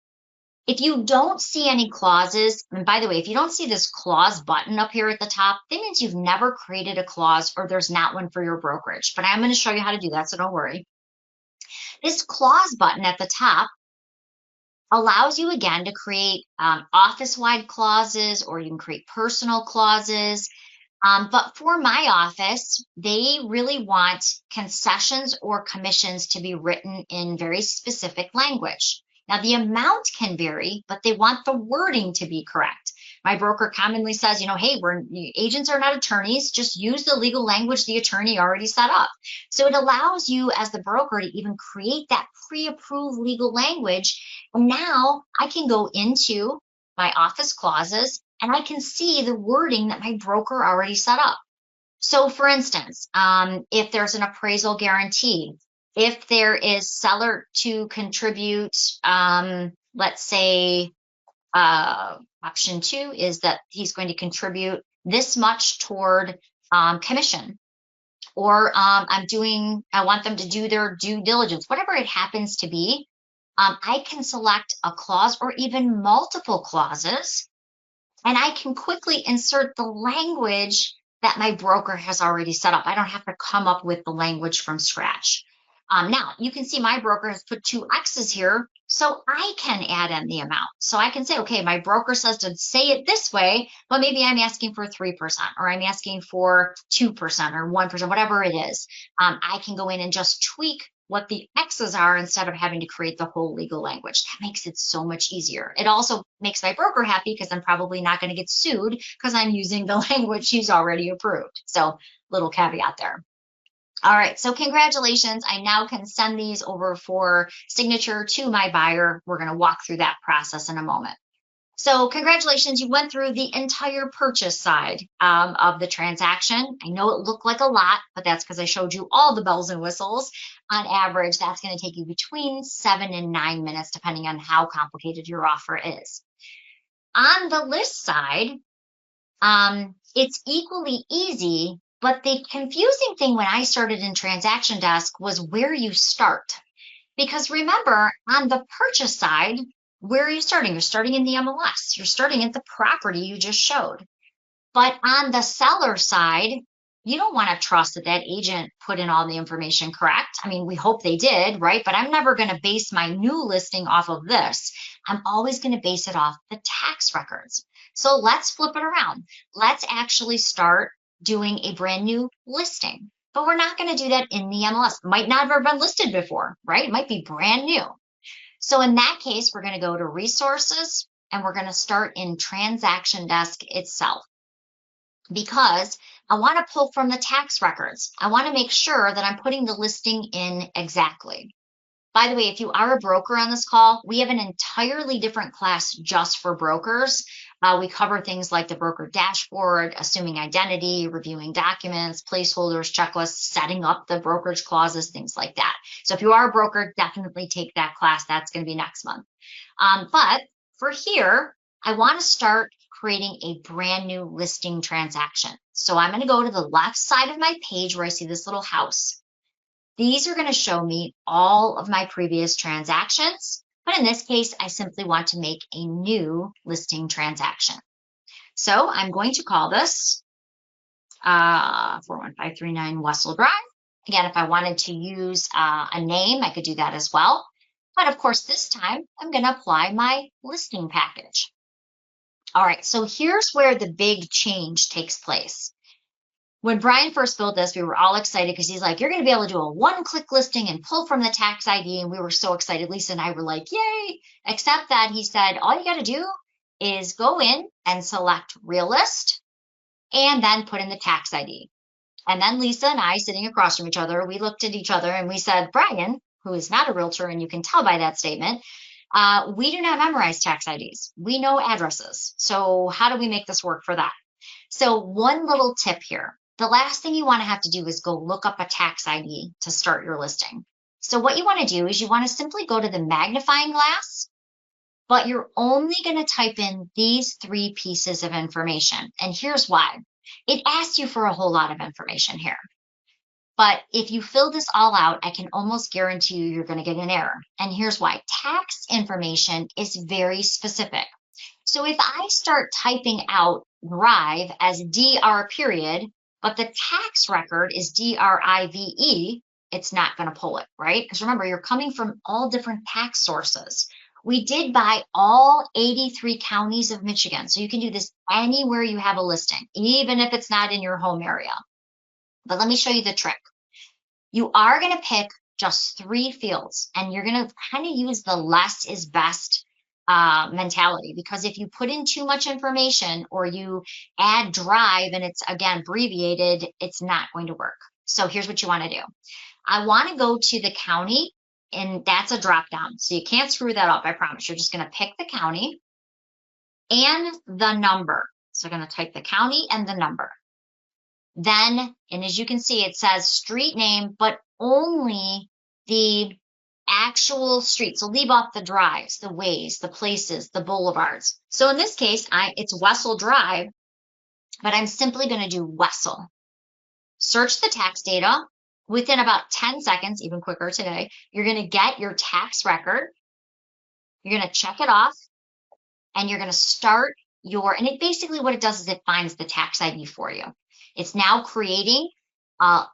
If you don't see any clauses, and by the way, if you don't see this clause button up here at the top, that means you've never created a clause or there's not one for your brokerage. But I'm going to show you how to do that, so don't worry. This clause button at the top allows you again to create office-wide clauses, or you can create personal clauses. But for my office, they really want concessions or commissions to be written in very specific language. Now, the amount can vary, but they want the wording to be correct. My broker commonly says, hey, agents are not attorneys. Just use the legal language the attorney already set up. So it allows you as the broker to even create that pre-approved legal language. And now I can go into my office clauses and I can see the wording that my broker already set up. So for instance, if there's an appraisal guarantee, if there is seller to contribute, let's say option 2 is that he's going to contribute this much toward commission, or I want them to do their due diligence, whatever it happens to be. I can select a clause or even multiple clauses, and I can quickly insert the language that my broker has already set up. I don't have to come up with the language from scratch. Now, you can see my broker has put 2 X's here, so I can add in the amount. So I can say, okay, my broker says to say it this way, but maybe I'm asking for 3%, or I'm asking for 2% or 1%, whatever it is. I can go in and just tweak what the X's are instead of having to create the whole legal language. That makes it so much easier. It also makes my broker happy because I'm probably not going to get sued because I'm using the language he's already approved. So little caveat there. All right, so congratulations. I now can send these over for signature to my buyer. We're going to walk through that process in a moment. So congratulations, you went through the entire purchase side of the transaction. I know it looked like a lot, but that's because I showed you all the bells and whistles. On average, that's going to take you between 7 and 9 minutes, depending on how complicated your offer is. On the list side, it's equally easy, but the confusing thing when I started in TransactionDesk was where you start. Because remember, on the purchase side, where are you starting? You're starting in the MLS. You're starting at the property you just showed. But on the seller side, you don't want to trust that that agent put in all the information correct. I mean, we hope they did, right? But I'm never going to base my new listing off of this. I'm always going to base it off the tax records. So let's flip it around. Let's actually start doing a brand new listing. but we're not going to do that in the MLS. Might not have been listed before, right? It might be brand new. So in that case, we're going to go to resources and we're going to start in Transaction Desk itself because I want to pull from the tax records. I want to make sure that I'm putting the listing in exactly. By the way, if you are a broker on this call, we have an entirely different class just for brokers. We cover things like the broker dashboard, assuming identity, reviewing documents, placeholders, checklists, setting up the brokerage clauses, things like that. So if you are a broker, definitely take that class. That's going to be next month. But for here, I want to start creating a brand new listing transaction. So I'm going to go to the left side of my page where I see this little house. These are going to show me all of my previous transactions, but in this case, I simply want to make a new listing transaction. So I'm going to call this 41539 Wessel Drive. Again, if I wanted to use a name, I could do that as well. But of course, this time I'm going to apply my listing package. All right, so here's where the big change takes place. When Brian first built this, we were all excited because he's like, you're going to be able to do a one-click listing and pull from the tax ID. And we were so excited. Lisa and I were like, yay. Except that he said, all you got to do is go in and select Real List and then put in the tax ID. And then Lisa and I, sitting across from each other, we looked at each other and we said, Brian, who is not a realtor, and you can tell by that statement, we do not memorize tax IDs. We know addresses. So how do we make this work for that? So one little tip here. The last thing you want to have to do is go look up a tax ID to start your listing. So what you want to do is you want to simply go to the magnifying glass, but you're only going to type in these 3 pieces of information. And here's why. It asks you for a whole lot of information here. But if you fill this all out, I can almost guarantee you're going to get an error. And here's why. Tax information is very specific. So if I start typing out drive as DR period, but the tax record is DRIVE, it's not going to pull it, right? Because remember, you're coming from all different tax sources. We did buy all 83 counties of Michigan. So you can do this anywhere you have a listing, even if it's not in your home area. But let me show you the trick. You are going to pick just 3 fields, and you're going to kind of use the less is best mentality, because if you put in too much information or you add drive and it's again abbreviated, it's not going to work. So here's what you want to do. I want to go to the county, and that's a drop down. So you can't screw that up. I promise. You're just going to pick the county and the number. So I'm going to type the county and the number. Then, and as you can see, it says street name, but only the actual street. So leave off the drives, the ways, the places, the boulevards. So in this case, it's Wessel Drive, but I'm simply going to do Wessel. Search the tax data. Within about 10 seconds, even quicker today, you're going to get your tax record. You're going to check it off, and you're going to start and it basically what it does is it finds the tax ID for you. It's now creating,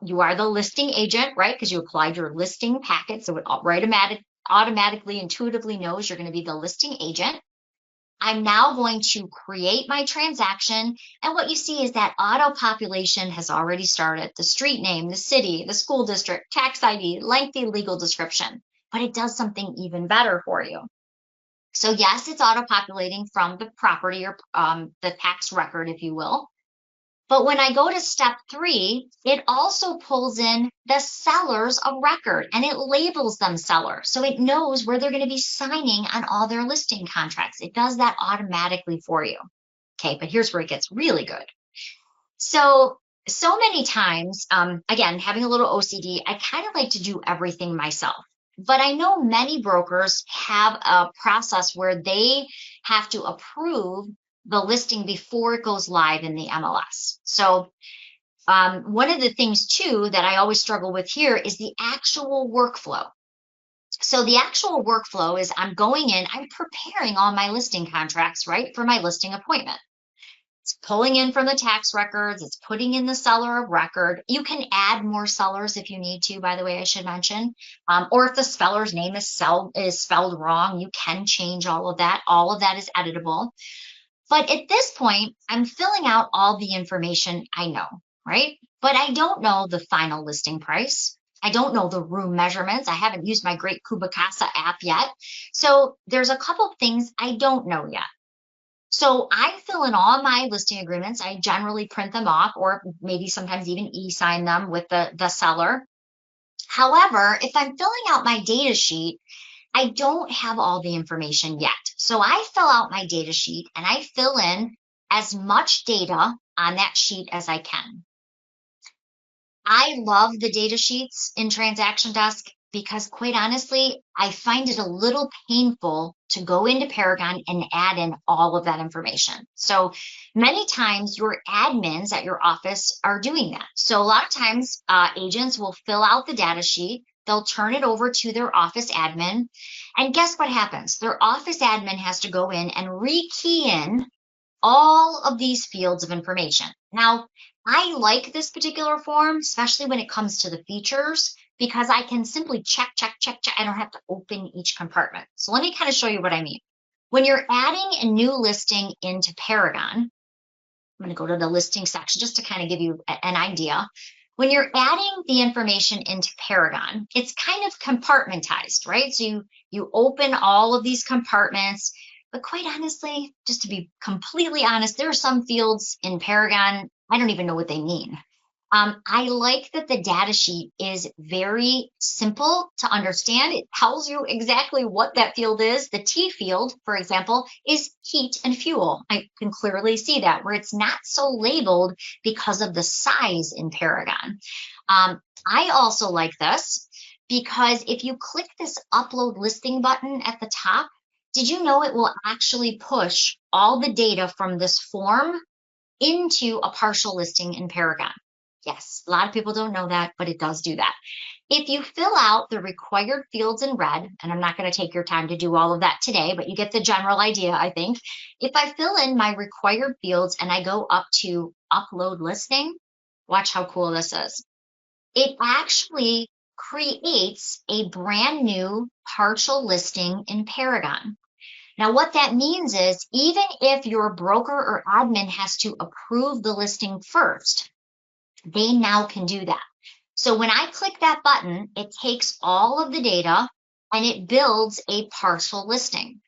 you are the listing agent, right? Because you applied your listing packet. So it automatically, intuitively knows you're going to be the listing agent. I'm now going to create my transaction. And what you see is that auto population has already started. The street name, the city, the school district, tax ID, lengthy legal description. But it does something even better for you. So yes, it's auto populating from the property or the tax record, if you will. But when I go to step 3, it also pulls in the sellers of record and it labels them seller. So it knows where they're going to be signing on all their listing contracts. It does that automatically for you. Okay, but here's where it gets really good. So many times, again, having a little OCD, I kind of like to do everything myself. But I know many brokers have a process where they have to approve the listing before it goes live in the MLS. So one of the things too that I always struggle with here is the actual workflow. So the actual workflow is I'm going in, I'm preparing all my listing contracts, right, for my listing appointment. It's pulling in from the tax records. It's putting in the seller of record. You can add more sellers if you need to, by the way, I should mention. Or if the seller's name is spelled wrong, you can change all of that. All of that is editable. But at this point, I'm filling out all the information I know. right? But I don't know the final listing price. I don't know the room measurements. I haven't used my great Kubacasa app yet. So there's a couple things I don't know yet. So I fill in all my listing agreements. I generally print them off or maybe sometimes even e-sign them with the seller. However, if I'm filling out my data sheet, I don't have all the information yet. So I fill out my data sheet and I fill in as much data on that sheet as I can. I love the data sheets in Transaction Desk because, quite honestly, I find it a little painful to go into Paragon and add in all of that information. So many times your admins at your office are doing that. So a lot of times agents will fill out the data sheet, they'll turn it over to their office admin, and guess what happens? Their office admin has to go in and rekey in all of these fields of information. Now, I like this particular form, especially when it comes to the features, because I can simply check, check, check, check. I don't have to open each compartment. So let me kind of show you what I mean. When you're adding a new listing into Paragon, I'm going to go to the listing section just to kind of give you an idea. When you're adding the information into Paragon, it's kind of compartmentized, right? So you open all of these compartments. But quite honestly, just to be completely honest, there are some fields in Paragon, I don't even know what they mean. I like that the data sheet is very simple to understand. It tells you exactly what that field is. The T field, for example, is heat and fuel. I can clearly see that where it's not so labeled because of the size in Paragon. I also like this because if you click this upload listing button at the top, did you know it will actually push all the data from this form into a partial listing in Paragon? Yes, a lot of people don't know that, but it does do that. If you fill out the required fields in red, and I'm not going to take your time to do all of that today, but you get the general idea, I think. If I fill in my required fields and I go up to upload listing, watch how cool this is. It actually creates a brand new partial listing in Paragon. Now, what that means is even if your broker or admin has to approve the listing first, they now can do that. So when I click that button, it takes all of the data and it builds a partial listing.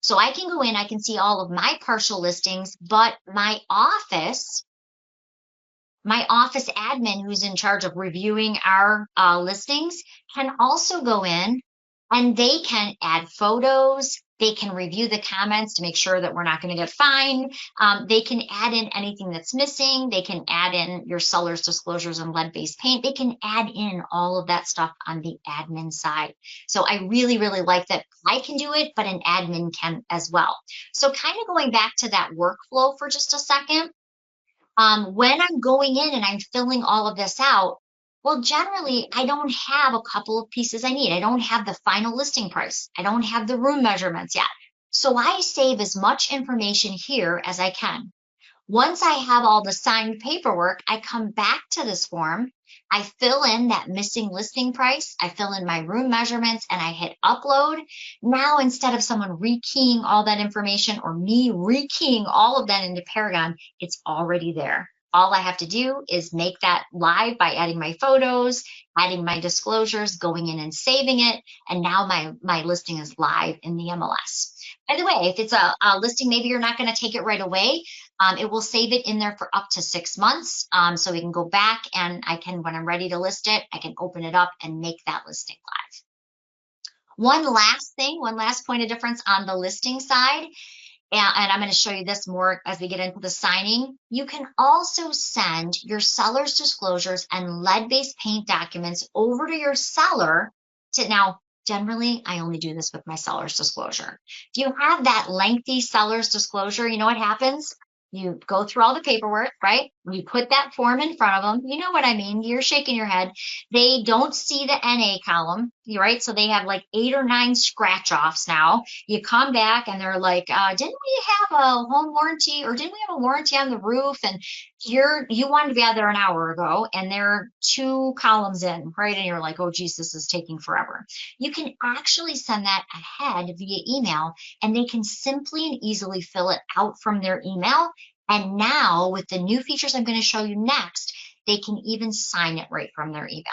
So I can go in, I can see all of my partial listings, but my office admin who's in charge of reviewing our listings can also go in and they can add photos. They can review the comments to make sure that we're not going to get fined. They can add in anything that's missing. They can add in your seller's disclosures and lead-based paint. They can add in all of that stuff on the admin side. So I really, really like that I can do it, but an admin can as well. So kind of going back to that workflow for just a second, when I'm going in and I'm filling all of this out, well, generally, I don't have a couple of pieces I need. I don't have the final listing price. I don't have the room measurements yet. So I save as much information here as I can. Once I have all the signed paperwork, I come back to this form. I fill in that missing listing price. I fill in my room measurements and I hit upload. Now, instead of someone rekeying all that information or me rekeying all of that into Paragon, it's already there. All I have to do is make that live by adding my photos, adding my disclosures, going in and saving it. And now my listing is live in the MLS. By the way, if it's a listing, maybe you're not going to take it right away. It will save it in there for up to 6 months. So we can go back and I can, when I'm ready to list it, I can open it up and make that listing live. One last point of difference on the listing side, and I'm going to show you this more as we get into the signing. You can also send your seller's disclosures and lead-based paint documents over to your seller to now. Generally, I only do this with my seller's disclosure. If you have that lengthy seller's disclosure, you know what happens? You go through all the paperwork, right? You put that form in front of them. You know what I mean? You're shaking your head. They don't see the NA column, right? So they have like 8 or 9 scratch offs now. You come back and they're like, didn't we have a home warranty or didn't we have a warranty on the roof? And you wanted to be out there an hour ago and they're 2 columns in, right? And you're like, oh, geez, this is taking forever. You can actually send that ahead via email and they can simply and easily fill it out from their email. And now with the new features I'm going to show you next, They can even sign it right from their email.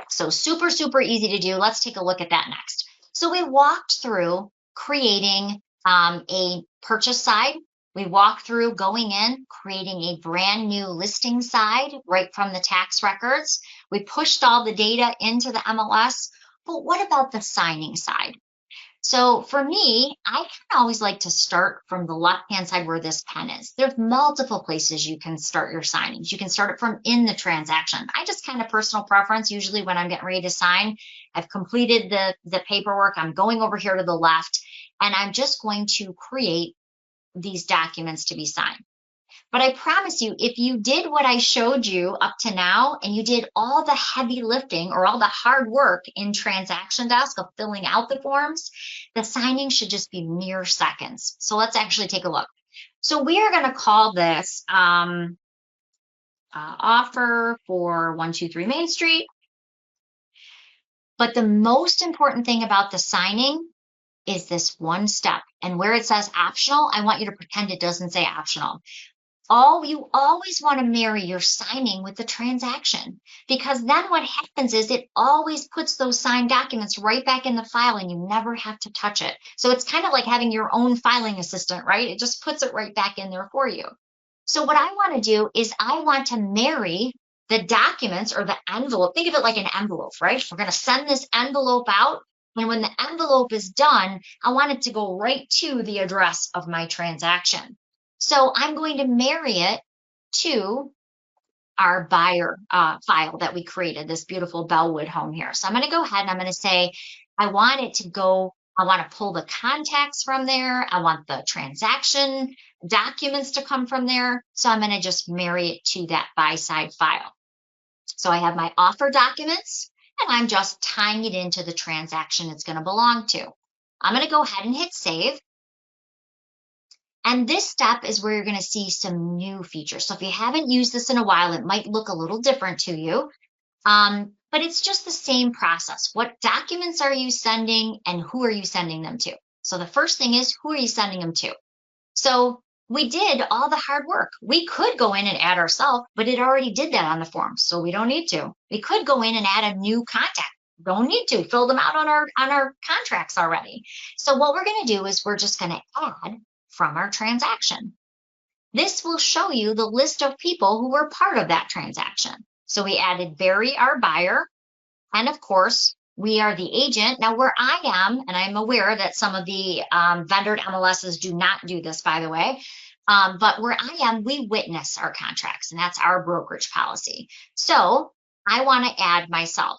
So super, super easy to do. Let's take a look at that next. So we walked through creating a purchase side. We walked through going in, creating a brand new listing side right from the tax records. We pushed all the data into the MLS. But what about the signing side? So for me, I kind of always like to start from the left-hand side where this pen is. There's multiple places you can start your signings. You can start it from in the transaction. I just kind of personal preference, usually when I'm getting ready to sign, I've completed the paperwork, I'm going over here to the left, and I'm just going to create these documents to be signed. But I promise you, if you did what I showed you up to now and you did all the heavy lifting or all the hard work in TransactionDesk of filling out the forms, the signing should just be mere seconds. So let's actually take a look. So we are going to call this offer for 123 Main Street. But the most important thing about the signing is this one step. And where it says optional, I want you to pretend it doesn't say optional. You always want to marry your signing with the transaction, because then what happens is it always puts those signed documents right back in the file and you never have to touch it. So it's kind of like having your own filing assistant, right? It just puts it right back in there for you. So what I want to do is I want to marry the documents or the envelope. Think of it like an envelope, right? We're going to send this envelope out. And when the envelope is done, I want it to go right to the address of my transaction. So I'm going to marry it to our buyer file that we created, this beautiful Bellwood home here. So I'm going to go ahead and I'm going to say, I want it to go, I want to pull the contacts from there. I want the transaction documents to come from there. So I'm going to just marry it to that buy side file. So I have my offer documents and I'm just tying it into the transaction it's going to belong to. I'm going to go ahead and hit save. And this step is where you're going to see some new features. So if you haven't used this in a while, it might look a little different to you, but it's just the same process. What documents are you sending and who are you sending them to? So the first thing is, who are you sending them to? So we did all the hard work. We could go in and add ourselves, but it already did that on the form, so we don't need to. We could go in and add a new contact. Don't need to. Fill them out on our contracts already. So what we're going to do is we're just going to add from our transaction. This will show you the list of people who were part of that transaction. So we added Barry, our buyer, and of course, we are the agent. Now where I am, and I'm aware that some of the vendor MLSs do not do this, by the way, but where I am, we witness our contracts, and that's our brokerage policy. So I want to add myself,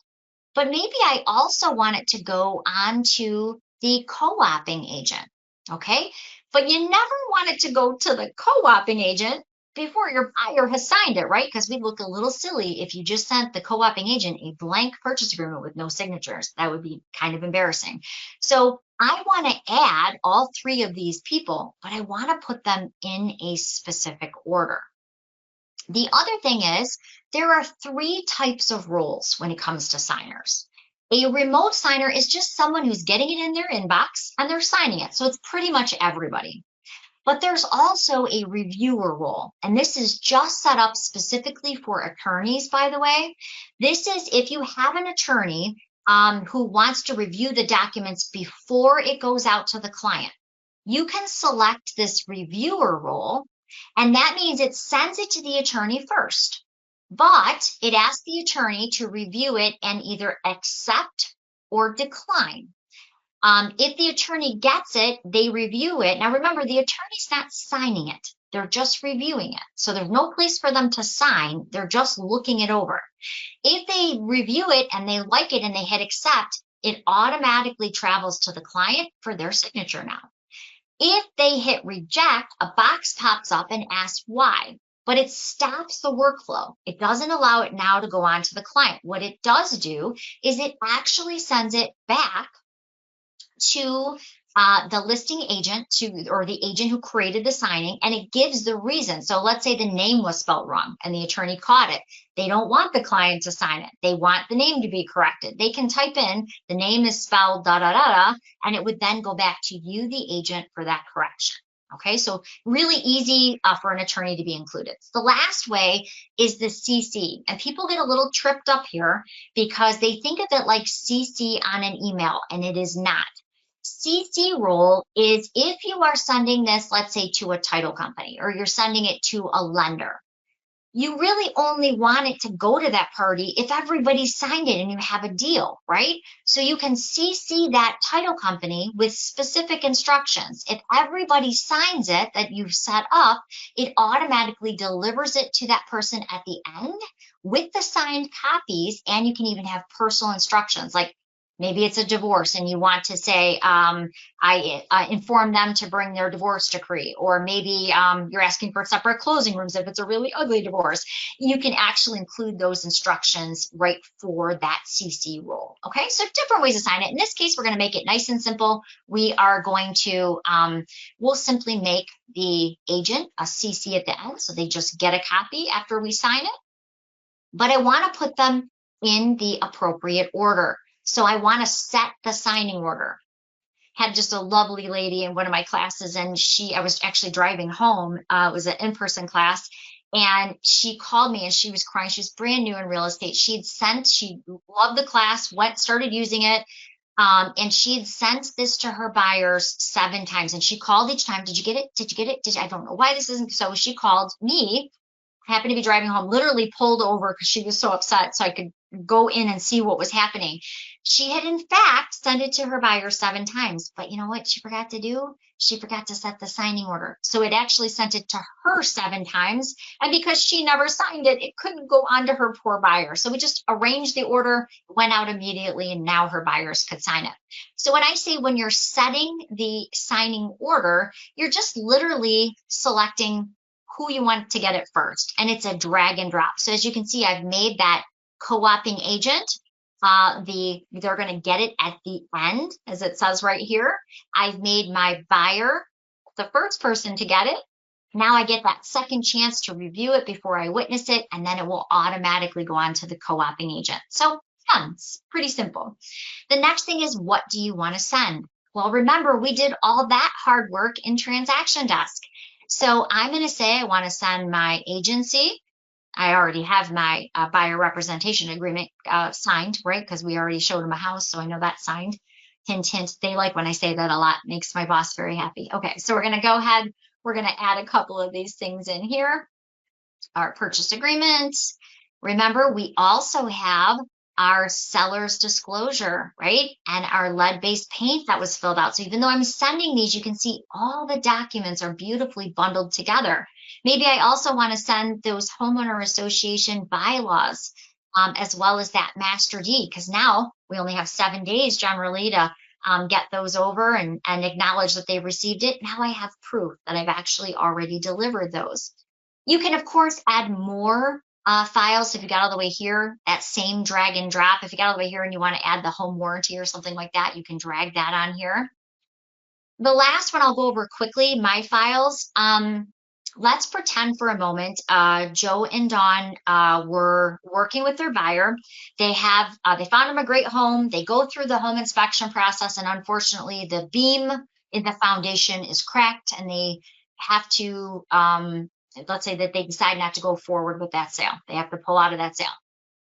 but maybe I also want it to go on to the co-oping agent, okay? But you never want it to go to the co-oping agent before your buyer has signed it, right? Because we'd look a little silly if you just sent the co-oping agent a blank purchase agreement with no signatures. That would be kind of embarrassing. So I want to add all three of these people, but I want to put them in a specific order. The other thing is there are three types of roles when it comes to signers. A remote signer is just someone who's getting it in their inbox and they're signing it. So it's pretty much everybody. But there's also a reviewer role, and this is just set up specifically for attorneys, by the way. This is if you have an attorney who wants to review the documents before it goes out to the client. You can select this reviewer role, and that means it sends it to the attorney first. But it asks the attorney to review it and either accept or decline. If the attorney gets it, they review it. Now remember, the attorney's not signing it. They're just reviewing it. So there's no place for them to sign. They're just looking it over. If they review it and they like it and they hit accept, it automatically travels to the client for their signature now. If they hit reject, a box pops up and asks why. But it stops the workflow. It doesn't allow it now to go on to the client. What it does do is it actually sends it back to the listing agent or the agent who created the signing, and it gives the reason. So let's say the name was spelled wrong and the attorney caught it. They don't want the client to sign it. They want the name to be corrected. They can type in the name is spelled da da da da, and it would then go back to you, the agent, for that correction. Okay, so really easy for an attorney to be included. The last way is the CC, and people get a little tripped up here because they think of it like CC on an email, and it is not. CC role is if you are sending this, let's say, to a title company or you're sending it to a lender, you really only want it to go to that party if everybody signed it and you have a deal, right? So you can CC that title company with specific instructions. If everybody signs it that you've set up, it automatically delivers it to that person at the end with the signed copies, and you can even have personal instructions like maybe it's a divorce and you want to say, I inform them to bring their divorce decree, or maybe you're asking for separate closing rooms if it's a really ugly divorce. You can actually include those instructions right for that CC role. Okay, so different ways to sign it. In this case, we're going to make it nice and simple. We are going to, we'll simply make the agent a CC at the end, so they just get a copy after we sign it. But I want to put them in the appropriate order. So I want to set the signing order. Had just a lovely lady in one of my classes, and I was actually driving home. It was an in-person class, and she called me and she was crying. She was brand new in real estate. She loved the class, started using it. And she had sent this to her buyers 7 times, and she called each time. Did you get it? Did you get it? I don't know why this isn't. So she called me, happened to be driving home, literally pulled over because she was so upset so I could go in and see what was happening. She had in fact sent it to her buyer 7 times, but you know what she forgot to do? She forgot to set the signing order. So it actually sent it to her 7 times. And because she never signed it, it couldn't go on to her poor buyer. So we just arranged the order, went out immediately, and now her buyers could sign it. So when I say when you're setting the signing order, you're just literally selecting who you want to get it first. And it's a drag and drop. So as you can see, I've made that co-oping agent. They're going to get it at the end, as it says right here. I've made my buyer the first person to get it. Now I get that second chance to review it before I witness it, and then it will automatically go on to the co-oping agent. So yeah, it's pretty simple. The next thing is, what do you want to send? Well, remember, we did all that hard work in TransactionDesk. So I'm going to say I want to send my agency. I already have my buyer representation agreement signed, right? Because we already showed them a house, so I know that's signed. Hint, hint. They like when I say that a lot. Makes my boss very happy. Okay, so we're going to go ahead. We're going to add a couple of these things in here. Our purchase agreement. Remember, we also have our seller's disclosure, right? And our lead-based paint that was filled out. So even though I'm sending these, you can see all the documents are beautifully bundled together. Maybe I also want to send those homeowner association bylaws, as well as that master deed, because now we only have 7 days generally to get those over and acknowledge that they received it. Now I have proof that I've actually already delivered those. You can, of course, add more files. If you got all the way here, that same drag and drop. If you got all the way here and you want to add the home warranty or something like that, you can drag that on here. The last one I'll go over quickly, my files. Let's pretend for a moment Joe and Dawn were working with their buyer. They found him a great home. They go through the home inspection process, and unfortunately the beam in the foundation is cracked, and they have to let's say that they decide not to go forward with that sale. They have to pull out of that sale.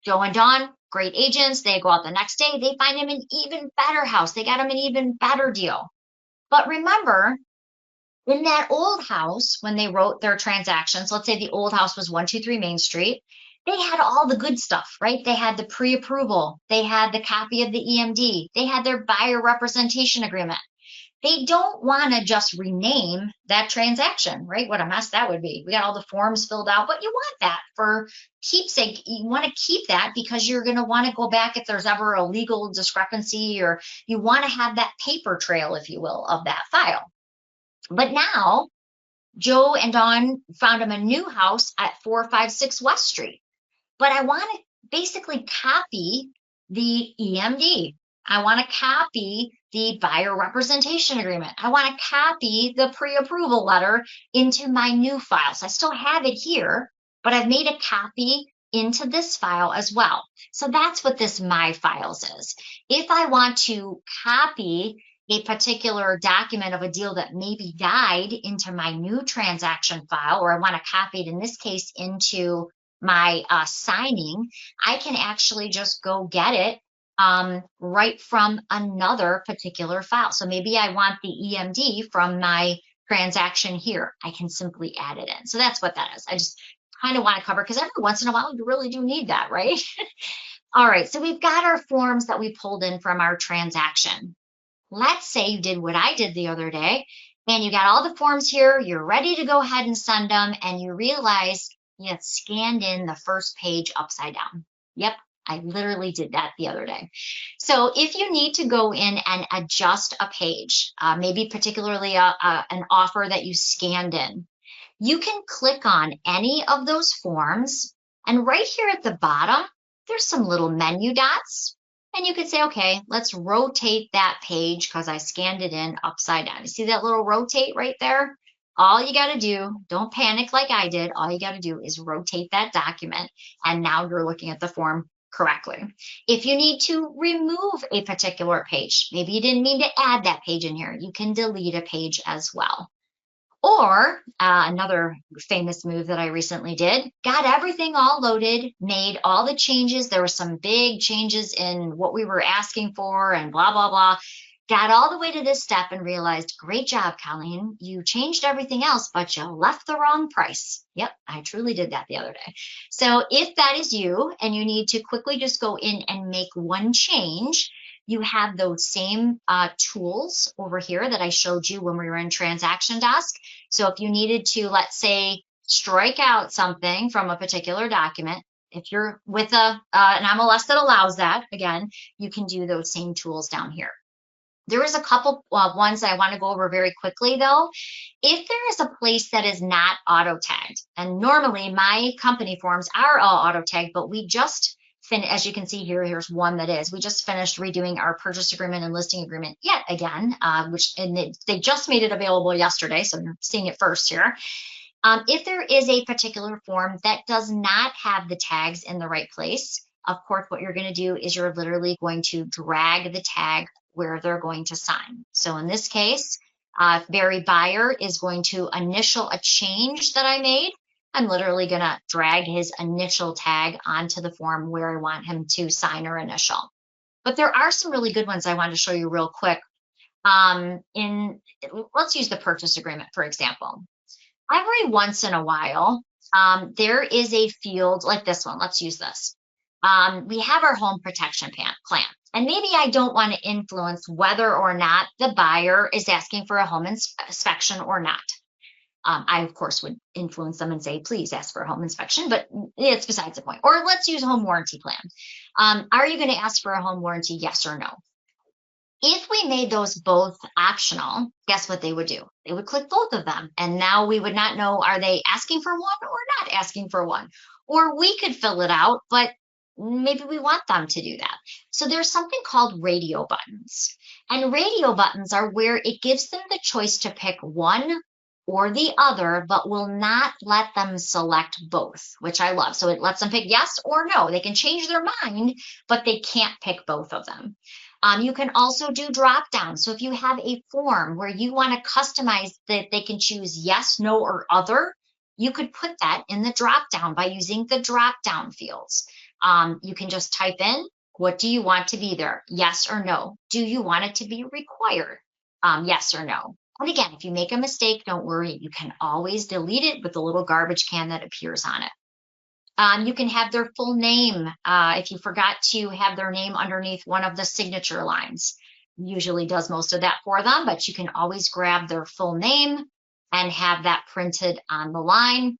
Joe and Dawn, great agents. They go out the next day. They find him an even better house. They got him an even better deal. But remember, in that old house, when they wrote their transactions, let's say the old house was 123 Main Street, they had all the good stuff, right? They had the pre-approval. They had the copy of the EMD. They had their buyer representation agreement. They don't want to just rename that transaction, right? What a mess that would be. We got all the forms filled out, but you want that for keepsake. You want to keep that because you're going to want to go back if there's ever a legal discrepancy, or you want to have that paper trail, if you will, of that file. But now Joe and Dawn found him a new house at 456 West Street. But I want to basically copy the EMD. I want to copy the buyer representation agreement. I want to copy the pre-approval letter into my new file. So I still have it here, but I've made a copy into this file as well. So that's what this My Files is. If I want to copy a particular document of a deal that maybe died into my new transaction file, or I want to copy it in this case into my signing, I can actually just go get it right from another particular file. So maybe I want the EMD from my transaction here. I can simply add it in. So that's what that is. I just kind of want to cover because every once in a while you really do need that, right? All right, so we've got our forms that we pulled in from our transaction. Let's say you did what I did the other day and you got all the forms here, you're ready to go ahead and send them, and you realize you had scanned in the first page upside down. Yep, I literally did that the other day. So if you need to go in and adjust a page, maybe particularly an offer that you scanned in, you can click on any of those forms, and right here at the bottom, there's some little menu dots. And you could say, okay, let's rotate that page because I scanned it in upside down. You see that little rotate right there? All you got to do, don't panic like I did. All you got to do is rotate that document, and now you're looking at the form correctly. If you need to remove a particular page, maybe you didn't mean to add that page in here, you can delete a page as well. Or another famous move that I recently did, got everything all loaded, made all the changes. There were some big changes in what we were asking for and blah, blah, blah. Got all the way to this step and realized, great job, Colleen. You changed everything else, but you left the wrong price. Yep, I truly did that the other day. So if that is you and you need to quickly just go in and make one change, you have those same tools over here that I showed you when we were in TransactionDesk. So if you needed to, let's say, strike out something from a particular document, if you're with an MLS that allows that, again, you can do those same tools down here. There is a couple ones that I want to go over very quickly, though. If there is a place that is not auto-tagged, and normally my company forms are all auto-tagged, but we just as you can see here, here's one that is. We just finished redoing our purchase agreement and listing agreement yet again, they just made it available yesterday, so you're seeing it first here. If there is a particular form that does not have the tags in the right place, of course, what you're going to do is you're literally going to drag the tag where they're going to sign. So in this case, if Barry Buyer is going to initial a change that I made, I'm literally going to drag his initial tag onto the form where I want him to sign or initial. But there are some really good ones I want to show you real quick. Let's use the purchase agreement, for example. Every once in a while, there is a field like this one. Let's use this. We have our home protection plan. And maybe I don't want to influence whether or not the buyer is asking for a home inspection or not. I, of course, would influence them and say, please ask for a home inspection, but it's besides the point. Or let's use a home warranty plan. Are you going to ask for a home warranty, yes or no? If we made those both optional, guess what they would do? They would click both of them. And now we would not know, are they asking for one or not asking for one? Or we could fill it out, but maybe we want them to do that. So there's something called radio buttons. And radio buttons are where it gives them the choice to pick one or the other, but will not let them select both, which I love. So it lets them pick yes or no. They can change their mind, but they can't pick both of them. You can also do drop down. So if you have a form where you want to customize that they can choose yes, no, or other, you could put that in the drop down by using the drop down fields. You can just type in, what do you want to be there? Yes or no? Do you want it to be required? Yes or no? And again, if you make a mistake, don't worry. You can always delete it with the little garbage can that appears on it. You can have their full name. If you forgot to have their name underneath one of the signature lines, usually does most of that for them, but you can always grab their full name and have that printed on the line.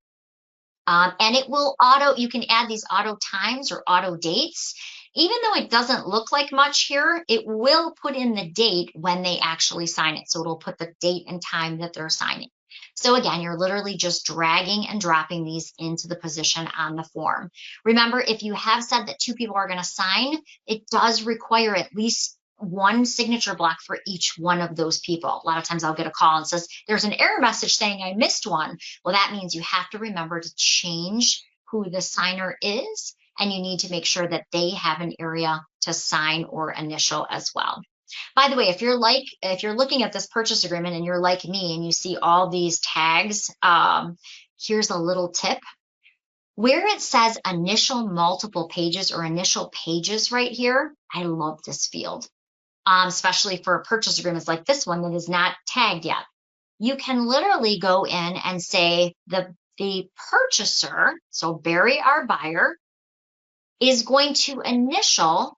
And it will you can add these auto times or auto dates. Even though it doesn't look like much here, it will put in the date when they actually sign it. So it'll put the date and time that they're signing. So again, you're literally just dragging and dropping these into the position on the form. Remember, if you have said that two people are going to sign, it does require at least one signature block for each one of those people. A lot of times I'll get a call and says, there's an error message saying I missed one. Well, that means you have to remember to change who the signer is, and you need to make sure that they have an area to sign or initial as well. By the way, if you're looking at this purchase agreement and you're like me and you see all these tags, here's a little tip. Where it says initial multiple pages or initial pages right here, I love this field, especially for purchase agreements like this one that is not tagged yet. You can literally go in and say the purchaser, so Barry, our buyer, is going to initial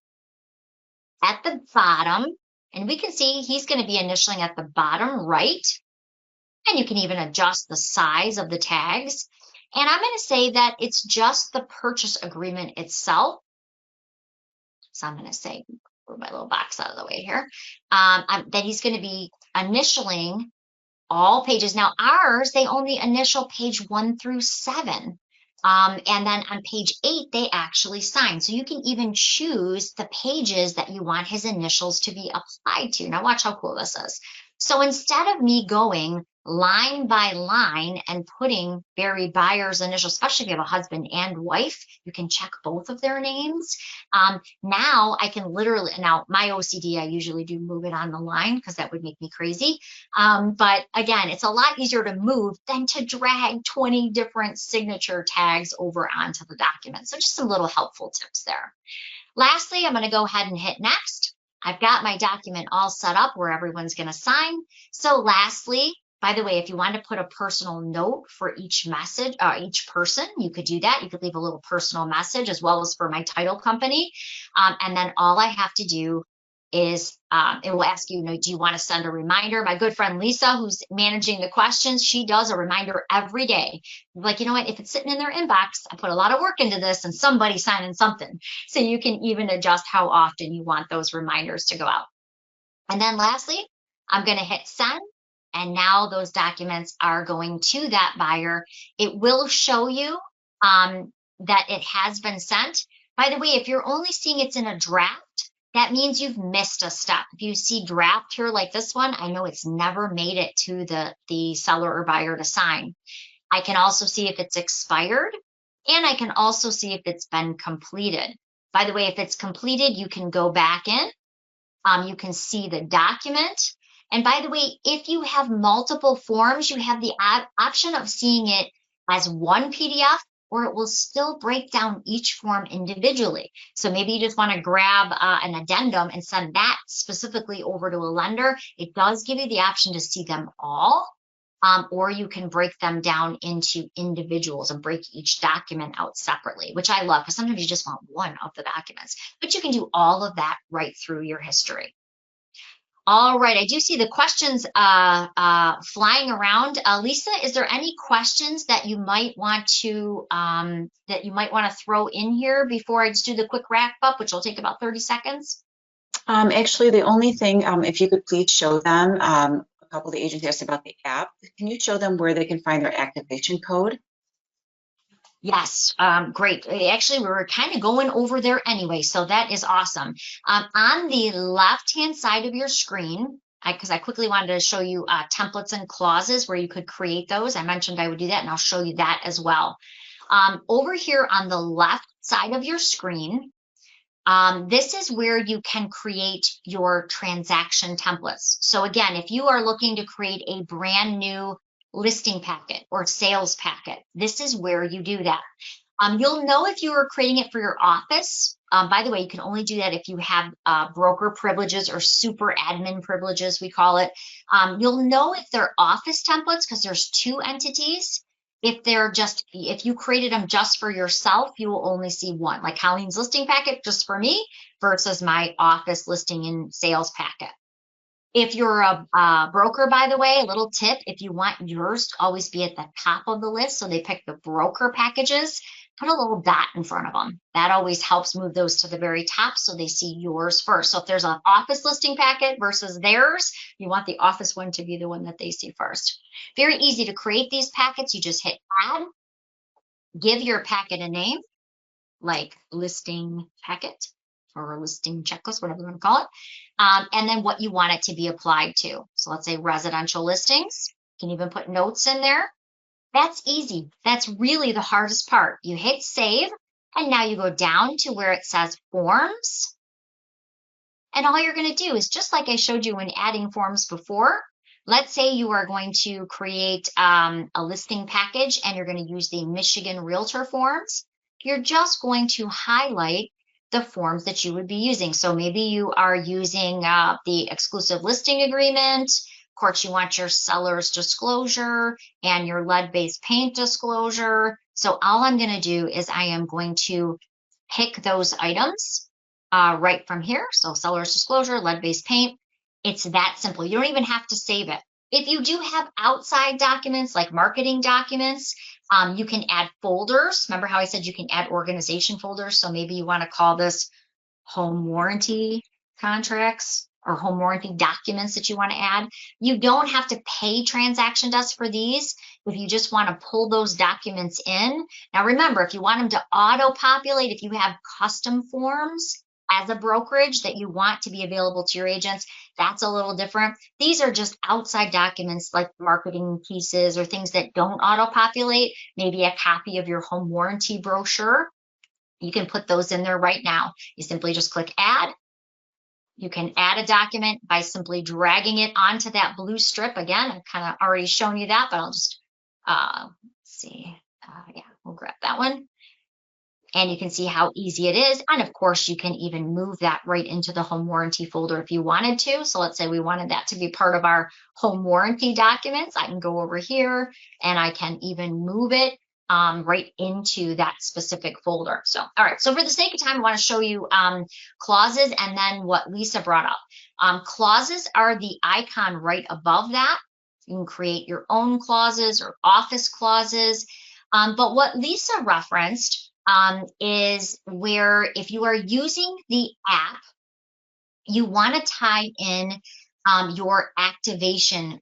at the bottom, and we can see he's going to be initialing at the bottom right, and you can even adjust the size of the tags. And I'm going to say that it's just the purchase agreement itself. So I'm going to say, move my little box out of the way here, that he's going to be initialing all pages. Now ours, they only initial page 1 through 7. And then on page 8, they actually sign. So you can even choose the pages that you want his initials to be applied to. Now watch how cool this is. So instead of me going line by line and putting Barry Byers' initials, especially if you have a husband and wife, you can check both of their names. Now I can literally, now my OCD, I usually do move it on the line because that would make me crazy. But again, it's a lot easier to move than to drag 20 different signature tags over onto the document. So just some little helpful tips there. Lastly, I'm going to go ahead and hit next. I've got my document all set up where everyone's going to sign. So lastly, by the way, if you want to put a personal note for each message, each person, you could do that. You could leave a little personal message as well as for my title company. And then all I have to do is it will ask you, do you want to send a reminder? My good friend Lisa, who's managing the questions, she does a reminder every day. Like, you know what, if it's sitting in their inbox, I put a lot of work into this and somebody's signing something. So you can even adjust how often you want those reminders to go out. And then lastly, I'm going to hit send. And now those documents are going to that buyer. It will show you that it has been sent. By the way, if you're only seeing it's in a draft, that means you've missed a step. If you see draft here like this one, I know it's never made it to the seller or buyer to sign. I can also see if it's expired, and I can also see if it's been completed. By the way, if it's completed, you can go back in. You can see the document. And by the way, if you have multiple forms, you have the option of seeing it as one PDF, or it will still break down each form individually. So maybe you just want to grab an addendum and send that specifically over to a lender. It does give you the option to see them all, or you can break them down into individuals and break each document out separately, which I love because sometimes you just want one of the documents. But you can do all of that right through your history. All right, I do see the questions flying around. Lisa, is there any questions that you might want to throw in here before I just do the quick wrap up, which will take about 30 seconds? Actually, the only thing, if you could please show them, a couple of the agents asked about the app. Can you show them where they can find their activation code? Yes, great. Actually, we were kind of going over there anyway, so that is awesome. On the left-hand side of your screen, because I quickly wanted to show you templates and clauses where you could create those. I mentioned I would do that, and I'll show you that as well. Over here on the left side of your screen, this is where you can create your transaction templates. So again, if you are looking to create a brand new listing packet or sales packet, this is where you do that. You'll know if you are creating it for your office. By the way, you can only do that if you have broker privileges or super admin privileges, we call it. You'll know if they're office templates because there's 2 entities. If you created them just for yourself, you will only see one, like Colleen's listing packet just for me versus my office listing and sales packet. If you're a broker, by the way, a little tip, if you want yours to always be at the top of the list, so they pick the broker packages, put a little dot in front of them. That always helps move those to the very top so they see yours first. So if there's an office listing packet versus theirs, you want the office one to be the one that they see first. Very easy to create these packets. You just hit add, give your packet a name, like listing packet or a listing checklist, whatever you want to call it, and then what you want it to be applied to. So let's say residential listings. You can even put notes in there. That's easy. That's really the hardest part. You hit save, and now you go down to where it says forms, And all you're going to do is just like I showed you when adding forms before. Let's say you are going to create a listing package and you're going to use the Michigan Realtor forms. You're just going to highlight the forms that you would be using. So maybe you are using the exclusive listing agreement. Of course, you want your seller's disclosure and your lead-based paint disclosure. So all I'm going to do is I am going to pick those items right from here. So seller's disclosure, lead-based paint. It's that simple. You don't even have to save it. If you do have outside documents like marketing documents, you can add folders. Remember how I said you can add organization folders? So maybe you want to call this home warranty contracts or home warranty documents that you want to add. You don't have to pay TransactionDesk for these if you just want to pull those documents in. Now remember, if you want them to auto-populate, if you have custom forms as a brokerage that you want to be available to your agents, that's a little different. These are just outside documents like marketing pieces or things that don't auto-populate, maybe a copy of your home warranty brochure. You can put those in there right now. You simply just click add. You can add a document by simply dragging it onto that blue strip. Again, I've kind of already shown you that, but I'll just see. Yeah, we'll grab that one. And you can see how easy it is. And of course, you can even move that right into the home warranty folder if you wanted to. So let's say we wanted that to be part of our home warranty documents. I can go over here and I can even move it right into that specific folder. So, all right. So for the sake of time, I want to show you clauses and then what Lisa brought up. Clauses are the icon right above that. You can create your own clauses or office clauses. But what Lisa referenced is where if you are using the app, you want to tie in your activation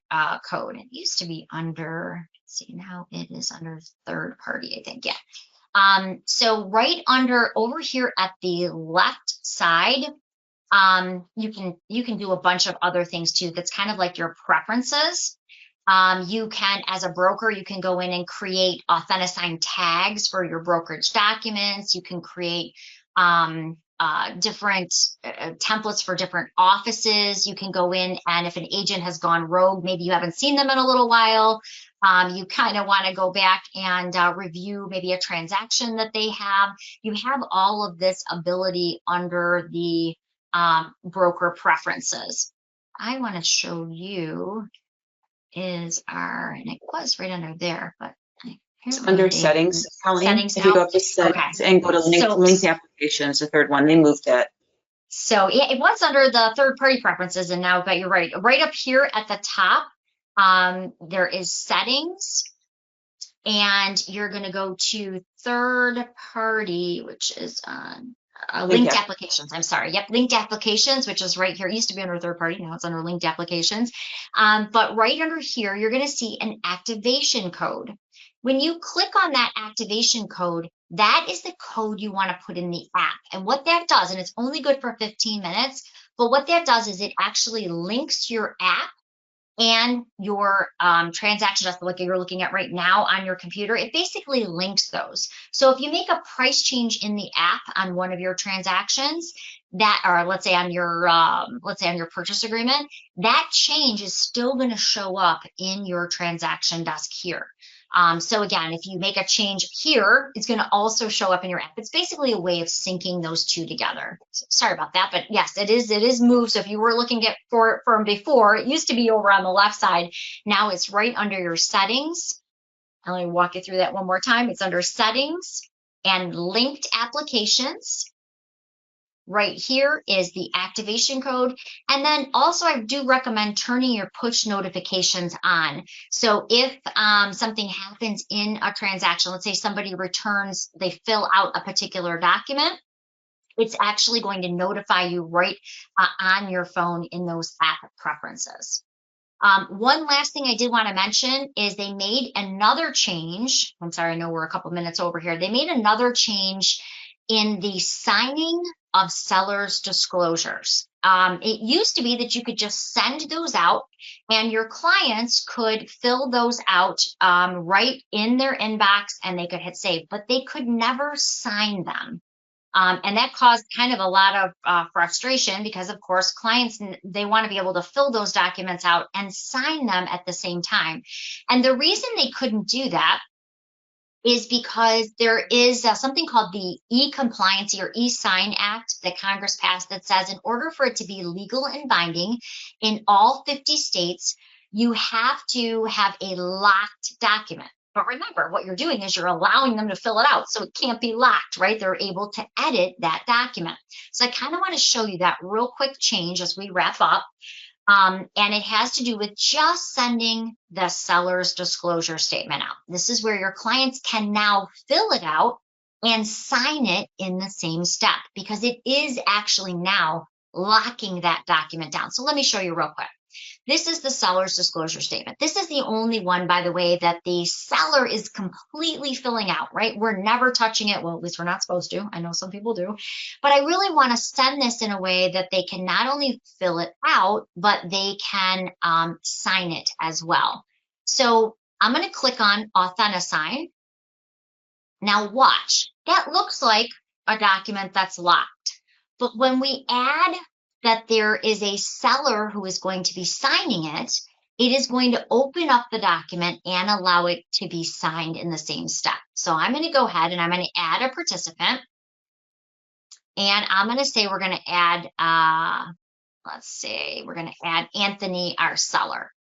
code. It used to be under, let's see, now it is under third party, I think. Yeah. So right under over here at the left side, you can do a bunch of other things too. That's kind of like your preferences. You can, as a broker, you can go in and create Authentisign tags for your brokerage documents. You can create different templates for different offices. You can go in and if an agent has gone rogue, maybe you haven't seen them in a little while, you kind of want to go back and review maybe a transaction that they have. You have all of this ability under the broker preferences. I want to show you is our, and it was right under there, but it's under settings, Colleen. Settings if now? you go up to settings and go to linked applications, the third one, they moved that. So yeah, it was under the third party preferences, and now, but you're right. Right up here at the top, there is settings, and you're going to go to third party, which is on linked applications. I'm sorry. Yep, linked applications, which is right here. It used to be under third party. Now it's under linked applications. But right under here, you're going to see an activation code. When you click on that activation code, that is the code you want to put in the app. And what that does, and it's only good for 15 minutes, but what that does is it actually links your app and your transaction, just like you're looking at right now on your computer. It basically links those. So if you make a price change in the app on one of your transactions, that, or let's say on your purchase agreement, that change is still going to show up in your transaction desk here. So again, if you make a change here, it's going to also show up in your app. It's basically a way of syncing those two together. So, sorry about that, but yes, it is moved. So if you were looking at from before, it used to be over on the left side. Now it's right under your settings. Let me walk you through that one more time. It's under settings and linked applications. Right here is the activation code. And then also I do recommend turning your push notifications on. So if something happens in a transaction, let's say somebody returns, they fill out a particular document, it's actually going to notify you right on your phone in those app preferences. One last thing I did want to mention is they made another change. I'm sorry, I know we're a couple minutes over here. They made another change in the signing of sellers' disclosures. It used to be that you could just send those out and your clients could fill those out right in their inbox and they could hit save, but they could never sign them. And that caused kind of a lot of frustration because, of course, clients, they want to be able to fill those documents out and sign them at the same time. And the reason they couldn't do that is because there is something called the E-Compliancy or E-Sign Act that Congress passed that says in order for it to be legal and binding in all 50 states, you have to have a locked document. But remember, what you're doing is you're allowing them to fill it out, so it can't be locked, right? They're able to edit that document. So I kind of want to show you that real quick change as we wrap up. And it has to do with just sending the seller's disclosure statement out. This is where your clients can now fill it out and sign it in the same step because it is actually now locking that document down. So let me show you real quick. This is the seller's disclosure statement. This is the only one, by the way, that the seller is completely filling out, right? We're never touching it. Well, at least we're not supposed to. I know some people do. But I really want to send this in a way that they can not only fill it out, but they can sign it as well. So I'm going to click on Authentisign. Now watch. That looks like a document that's locked. But when we add that there is a seller who is going to be signing it, it is going to open up the document and allow it to be signed in the same step. So I'm going to go ahead and I'm going to add a participant. And I'm going to say we're going to add, let's see, we're going to add Anthony, our seller.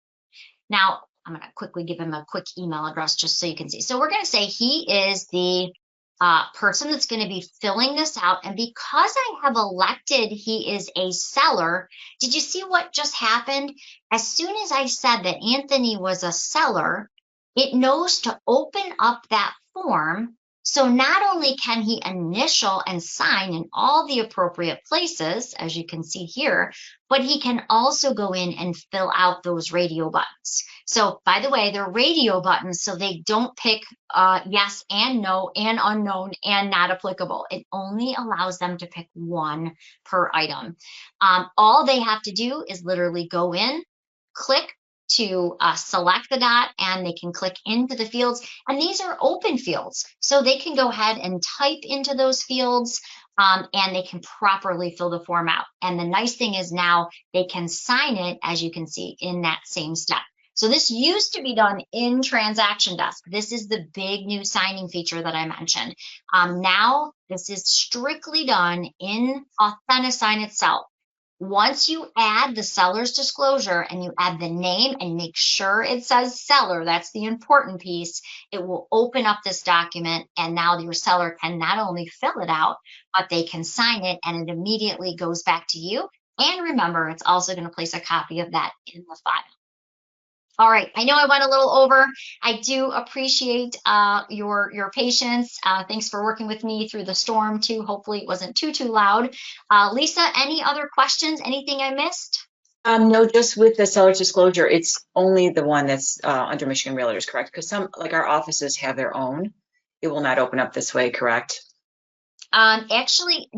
Now, I'm going to quickly give him a quick email address just so you can see. So we're going to say he is the person that's going to be filling this out. And because I have elected he is a seller, did you see what just happened? As soon as I said that Anthony was a seller, it knows to open up that form. So not only can he initial and sign in all the appropriate places, as you can see here, but he can also go in and fill out those radio buttons. So by the way, they're radio buttons, so they don't pick yes and no and unknown and not applicable. It only allows them to pick one per item. All they have to do is literally go in, click to select the dot, and they can click into the fields. And these are open fields, so they can go ahead and type into those fields, and they can properly fill the form out. And the nice thing is now they can sign it, as you can see, in that same step. So this used to be done in TransactionDesk. This is the big new signing feature that I mentioned. Now this is strictly done in Authentisign itself. Once you add the seller's disclosure and you add the name and make sure it says seller, that's the important piece, it will open up this document, and now your seller can not only fill it out, but they can sign it, and it immediately goes back to you. And remember, it's also going to place a copy of that in the file. All right, I know I went a little over. I do appreciate your patience. Thanks for working with me through the storm too. Hopefully it wasn't too loud. Lisa, any other questions? Anything I missed? No, just with the seller's disclosure, it's only the one that's under Michigan Realtors, correct? Because some, like our offices, have their own. It will not open up this way, correct? Actually,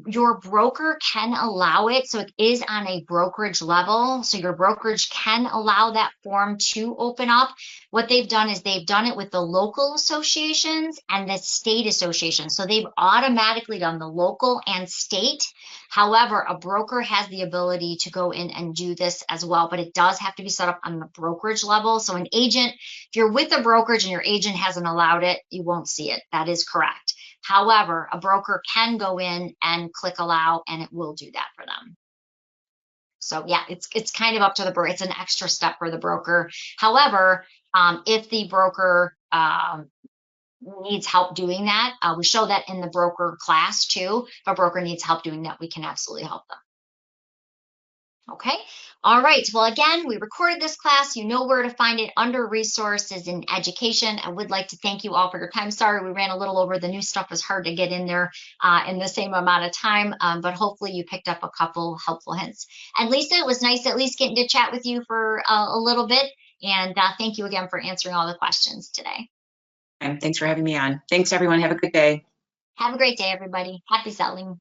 your broker can allow it. So it is on a brokerage level. So your brokerage can allow that form to open up. What they've done is they've done it with the local associations and the state association. So they've automatically done the local and state. However, a broker has the ability to go in and do this as well, but it does have to be set up on the brokerage level. So an agent, if you're with a brokerage and your agent hasn't allowed it, you won't see it. That is correct. However, a broker can go in and click allow, and it will do that for them. So yeah, it's kind of up to the broker. It's an extra step for the broker. However, if the broker needs help doing that, we show that in the broker class too. If a broker needs help doing that, we can absolutely help them. Okay. All right. Well, again, we recorded this class. You know where to find it under resources in education. I would like to thank you all for your time. Sorry, we ran a little over. The new stuff was hard to get in there in the same amount of time, but hopefully you picked up a couple helpful hints. And Lisa, it was nice at least getting to chat with you for a little bit. And thank you again for answering all the questions today. And thanks for having me on. Thanks, everyone. Have a good day. Have a great day, everybody. Happy selling.